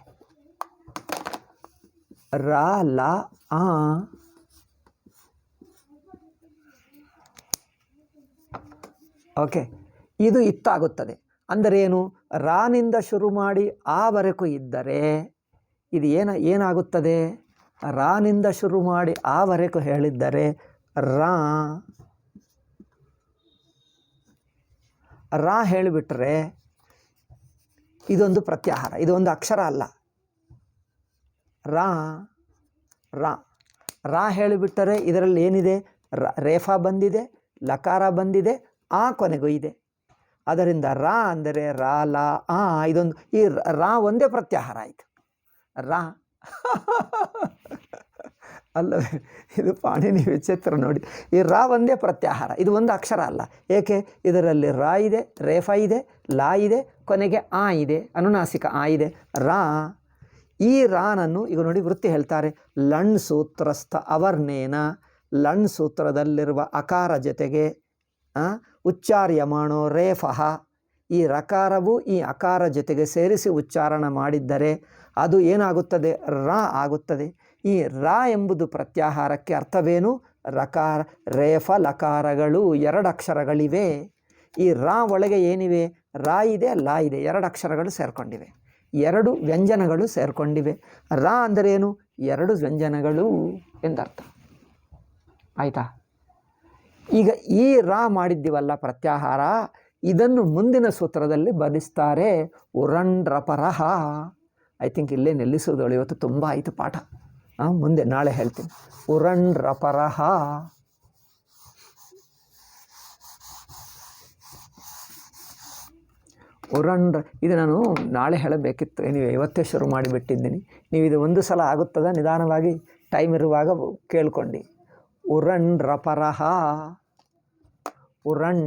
ರ ಲ ಆ ಓಕೆ, ಇದು ಇತ್ತಾಗುತ್ತದೆ. ಅಂದರೆ ಏನು, ರಾನಿಂದ ಶುರು ಮಾಡಿ ಆವರೆಗೂ ಇದ್ದರೆ ಇದು ಏನಾಗುತ್ತದೆ, ರಾನಿಂದ ಶುರು ಮಾಡಿ ಆವರೆಗೂ ಹೇಳಿದ್ದರೆ ರಾ ಹೇಳಿಬಿಟ್ರೆ ಇದೊಂದು ಪ್ರತ್ಯಾಹಾರ, ಇದೊಂದು ಅಕ್ಷರ ಅಲ್ಲ. ರಾ ಹೇಳಿಬಿಟ್ಟರೆ ಇದರಲ್ಲಿ ಏನಿದೆ, ರೇಫಾ ಬಂದಿದೆ, ಲಕಾರ ಬಂದಿದೆ, ಆ ಕೊನೆಗೂ ಇದೆ. ಅದರಿಂದ ರಾ ಅಂದರೆ ರಾ ಲ ಆ, ಇದೊಂದು ಈ ರಾ ಒಂದೇ ಪ್ರತ್ಯಾಹಾರ ಆಯಿತು. ರಾ ಅಲ್ಲವೇ, ಇದು ಪಾಣಿನಿ ವಿಚಿತ್ರ ನೋಡಿ. ಈ ರಾ ಒಂದೇ ಪ್ರತ್ಯಾಹಾರ, ಇದು ಒಂದು ಅಕ್ಷರ ಅಲ್ಲ. ಏಕೆ, ಇದರಲ್ಲಿ ರಾ ಇದೆ, ರೇಫಾ ಇದೆ, ಲಾ ಇದೆ, ಕೊನೆಗೆ ಆ ಇದೆ, ಅನುನಾಸಿಕ ಆ ಇದೆ. ರಾ, ಈ ರಾನನ್ನು ಈಗ ನೋಡಿ ವೃತ್ತಿ ಹೇಳ್ತಾರೆ. ಲಣ್ ಸೂತ್ರಸ್ಥ ಅವರ್ಣೇನ, ಲಣ್ ಸೂತ್ರದಲ್ಲಿರುವ ಅಕಾರ ಜೊತೆಗೆ ಉಚ್ಚಾರ್ಯಮಾಣೋ ರೇಫಃ, ಈ ರಕಾರವು ಈ ಅಕಾರ ಜೊತೆಗೆ ಸೇರಿಸಿ ಉಚ್ಚಾರಣ ಮಾಡಿದ್ದರೆ ಅದು ಏನಾಗುತ್ತದೆ, ರಾ ಆಗುತ್ತದೆ. ಈ ರಾ ಎಂಬುದು ಪ್ರತ್ಯಾಹಾರಕ್ಕೆ ಅರ್ಥವೇನು, ರಕಾರ ರೇಫ ಲಕಾರಗಳು 2 ಅಕ್ಷರಗಳಿವೆ. ಈ ರಾ ಒಳಗೆ ಏನಿವೆ, ರಾ ಇದೆ, ಲಾ ಇದೆ, 2 ಅಕ್ಷರಗಳು ಸೇರಿಕೊಂಡಿವೆ, 2 ವ್ಯಂಜನಗಳು ಸೇರಿಕೊಂಡಿವೆ. ರಾ ಅಂದರೆ ಏನು, 2 ವ್ಯಂಜನಗಳು ಎಂದರ್ಥ. ಆಯಿತಾ. ಈಗ ಈ ರಾ ಮಾಡಿದ್ದೀವಲ್ಲ ಪ್ರತ್ಯಾಹಾರ, ಇದನ್ನು ಮುಂದಿನ ಸೂತ್ರದಲ್ಲಿ ಬರೆಸ್ತಾರೆ ಉರಣ್ರಪರಹ. ಐ ಥಿಂಕ್ ಇಲ್ಲೇ ನಿಲ್ಲಿಸೋದು, ಇವತ್ತು ತುಂಬ ಆಯಿತು ಪಾಠ. ಮುಂದೆ ನಾಳೆ ಹೇಳ್ತೀನಿ. ಉರಣ್ರಪರಹ, ಇದು ನಾನು ನಾಳೆ ಹೇಳಬೇಕಿತ್ತು, ಏನಿವೆ ಇವತ್ತೇ ಶುರು ಮಾಡಿಬಿಟ್ಟಿದ್ದೀನಿ. ನೀವು ಇದು ಒಂದು ಸಲ ಆಗುತ್ತದ, ನಿಧಾನವಾಗಿ ಟೈಮ್ ಇರುವಾಗ ಕೇಳ್ಕೊಂಡು. ಉರಣ್ರಪರಹ, ಉರಣ್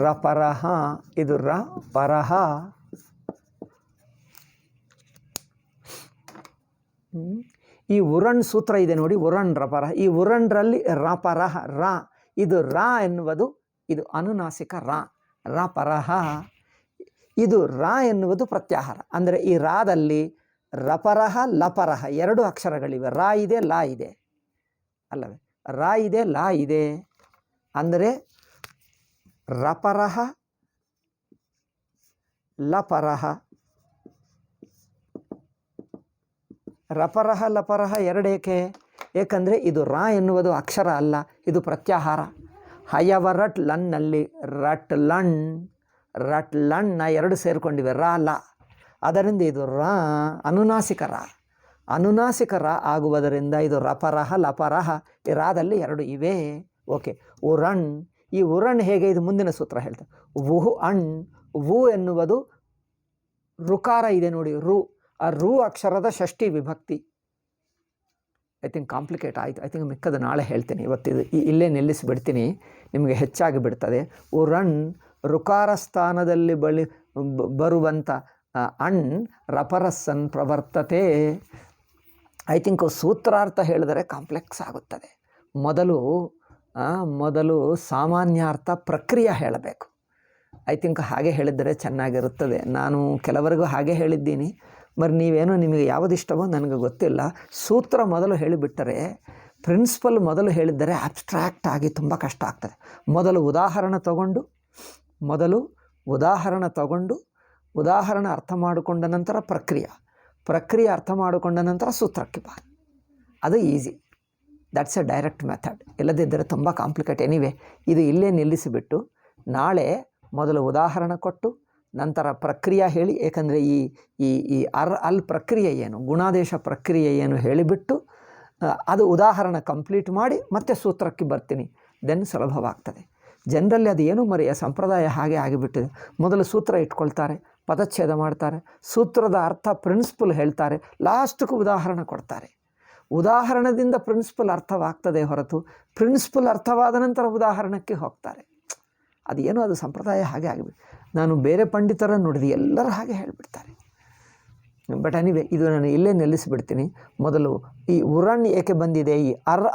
ರಪರಹ, ಇದು ರ ಪರಹ. ಈ ಉರಣ್ ಸೂತ್ರ ಇದೆ ನೋಡಿ, ಉರಣ್ ರಪರಹ. ಈ ಉರಣ್ರಲ್ಲಿ ರಪರಹ, ರಾ, ಇದು ರಾ ಎನ್ನುವುದು ಇದು ಅನುನಾಸಿಕ ರಾ, ರಪರಹ. ಇದು ರಾ ಎನ್ನುವುದು ಪ್ರತ್ಯಾಹಾರ. ಅಂದರೆ ಈ ರಾದಲ್ಲಿ ರಪರಹ ಲಪರಹ 2 ಅಕ್ಷರಗಳಿವೆ. ರಾ ಇದೆ, ಲಾ ಇದೆ, ಅಲ್ಲವೇ, ರಾ ಇದೆ, ಲಾ ಇದೆ. ಅಂದರೆ ರಪರಹ ಲಪರಹ, ರಪರಹ ಲಪರಹ 2 ಏಕೆ, ಏಕೆಂದರೆ ಇದು ರಾ ಎನ್ನುವುದು ಅಕ್ಷರ ಅಲ್ಲ, ಇದು ಪ್ರತ್ಯಾಹಾರ. ಹಯವರಟ್ ಲನ್ನಲ್ಲಿ ರಟ್ ಲಣ್, ರಟ್ ಲಣ್ಣ 2 ಸೇರಿಕೊಂಡಿವೆ, ರಾ ಲ. ಅದರಿಂದ ಇದು ರಾ ಅನುನಾಸಿಕ ರಾ, ಅನುನಾಸಿಕ ರಾ ಆಗುವುದರಿಂದ ಇದು ರಪರಹ ಲಪರಹ, ಈ ರಾದಲ್ಲಿ 2 ಇವೆ. ಓಕೆ. ಉರಣ್, ಈ ಉರಣ್ ಹೇಗೆ, ಇದು ಮುಂದಿನ ಸೂತ್ರ ಹೇಳ್ತಾರೆ. ವುಹು ಅಣ್, ವು ಎನ್ನುವುದು ಋಕಾರ ಇದೆ ನೋಡಿ, ರು, ಆ ರು ಅಕ್ಷರದ ಷಷ್ಠಿ ವಿಭಕ್ತಿ. ಐ ಥಿಂಕ್ ಕಾಂಪ್ಲಿಕೇಟ್ ಆಯಿತು. ಐ ಥಿಂಕ್ ಮಿಕ್ಕದು ನಾಳೆ ಹೇಳ್ತೀನಿ, ಇವತ್ತಿದು ಇಲ್ಲೇ ನಿಲ್ಲಿಸಿಬಿಡ್ತೀನಿ, ನಿಮಗೆ ಹೆಚ್ಚಾಗಿ ಬಿಡ್ತದೆ. ಉರಣ್ ಋಕಾರ ಸ್ಥಾನದಲ್ಲಿ ಬರುವಂಥ ಅಣ್ ರಪರಸ್ಸನ್ ಪ್ರವರ್ತತೆ. ಐ ಥಿಂಕ್ ಸೂತ್ರಾರ್ಥ ಹೇಳಿದರೆ ಕಾಂಪ್ಲೆಕ್ಸ್ ಆಗುತ್ತದೆ. ಮೊದಲು ಸಾಮಾನ್ಯಾರ್ಥ ಪ್ರಕ್ರಿಯೆ ಹೇಳಬೇಕು. ಐ ಥಿಂಕ್ ಹಾಗೆ ಹೇಳಿದರೆ ಚೆನ್ನಾಗಿರುತ್ತದೆ. ನಾನು ಕೆಲವರಿಗೂ ಹಾಗೆ ಹೇಳಿದ್ದೀನಿ, ನೀವೇನೋ ನಿಮಗೆ ಯಾವುದಿಷ್ಟವೋ ನನಗೆ ಗೊತ್ತಿಲ್ಲ. ಸೂತ್ರ ಮೊದಲು ಹೇಳಿಬಿಟ್ಟರೆ, ಪ್ರಿನ್ಸಿಪಲ್ ಮೊದಲು ಹೇಳಿದ್ದರೆ ಅಬ್ಸ್ಟ್ರಾಕ್ಟ್ ಆಗಿ ತುಂಬ ಕಷ್ಟ ಆಗ್ತದೆ. ಮೊದಲು ಉದಾಹರಣೆ ತಗೊಂಡು ಉದಾಹರಣೆ ಅರ್ಥ ಮಾಡಿಕೊಂಡ ನಂತರ ಪ್ರಕ್ರಿಯೆ ಅರ್ಥ ಮಾಡಿಕೊಂಡ ನಂತರ ಸೂತ್ರಕ್ಕೆ ಬಾ, ಅದು easy. That's A direct method. ಇಲ್ಲದಿದ್ದರೆ ತುಂಬ ಕಾಂಪ್ಲಿಕೇಟ್. ಎನಿವೆ, ಇದು ಇಲ್ಲೇ ನಿಲ್ಲಿಸಿಬಿಟ್ಟು ನಾಳೆ ಮೊದಲು ಉದಾಹರಣೆ ಕೊಟ್ಟು ನಂತರ ಪ್ರಕ್ರಿಯೆ ಹೇಳಿ, ಏಕೆಂದರೆ ಈ ಅಲ್ ಪ್ರಕ್ರಿಯೆ ಏನು, ಗುಣಾದೇಶ ಪ್ರಕ್ರಿಯೆ ಏನು ಹೇಳಿಬಿಟ್ಟು ಅದು ಉದಾಹರಣೆ ಕಂಪ್ಲೀಟ್ ಮಾಡಿ ಮತ್ತೆ ಸೂತ್ರಕ್ಕೆ ಬರ್ತೀನಿ. ದೆನ್ ಸುಲಭವಾಗ್ತದೆ. ಜನರಲ್ಲಿ ಅದು ಏನು ಮರೆಯ ಸಂಪ್ರದಾಯ ಹಾಗೆ ಆಗಿಬಿಟ್ಟಿದೆ. ಮೊದಲು ಸೂತ್ರ ಇಟ್ಕೊಳ್ತಾರೆ, ಪದಚ್ಛೇದ ಮಾಡ್ತಾರೆ, ಸೂತ್ರದ ಅರ್ಥ ಪ್ರಿನ್ಸಿಪಲ್ ಹೇಳ್ತಾರೆ, ಲಾಸ್ಟ್ಗೂ ಉದಾಹರಣೆ ಕೊಡ್ತಾರೆ. ಉದಾಹರಣೆಯಿಂದ ಪ್ರಿನ್ಸಿಪಲ್ ಅರ್ಥವಾಗ್ತದೆ ಹೊರತು ಪ್ರಿನ್ಸಿಪಲ್ ಅರ್ಥವಾದ ನಂತರ ಉದಾಹರಣೆಗೆ ಹೋಗ್ತಾರೆ. ಅದೇನೋ ಅದು ಸಂಪ್ರದಾಯ ಹಾಗೆ ಆಗಿಬಿಟ್ಟು, ನಾನು ಬೇರೆ ಪಂಡಿತರನ್ನು ನೋಡಿದೆ, ಎಲ್ಲರೂ ಹಾಗೆ ಹೇಳಿಬಿಡ್ತಾರೆ. ಬಟ್ ಎನಿವೆ ಇದು ನಾನು ಇಲ್ಲೇ ನಿಲ್ಲಿಸಿಬಿಡ್ತೀನಿ. ಮೊದಲು ಈ ಉರಣ್ ಏಕೆ ಬಂದಿದೆ, ಈ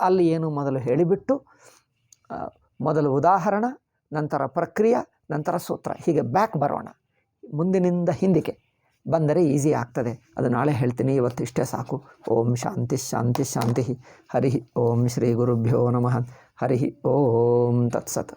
ಅಲ್ಲಿ ಏನು ಮೊದಲು ಹೇಳಿಬಿಟ್ಟು ಮೊದಲು ಉದಾಹರಣ, ನಂತರ ಪ್ರಕ್ರಿಯೆ, ನಂತರ ಸೂತ್ರ, ಹೀಗೆ ಬ್ಯಾಕ್ ಬರೋಣ. ಮುಂದಿನಿಂದ ಹಿಂದಕ್ಕೆ ಬಂದರೆ ಈಸಿ ಆಗ್ತದೆ. ಅದು ನಾಳೆ ಹೇಳ್ತೀನಿ. ಇವತ್ತು ಇಷ್ಟೇ ಸಾಕು. ಓಂ ಶಾಂತಿ ಶಾಂತಿ ಶಾಂತಿ. ಹರಿ ಓಂ ಶ್ರೀ ಗುರುಭ್ಯೋ ನಮಃ. ಹರಿ ಓಂ ತತ್ಸತ್.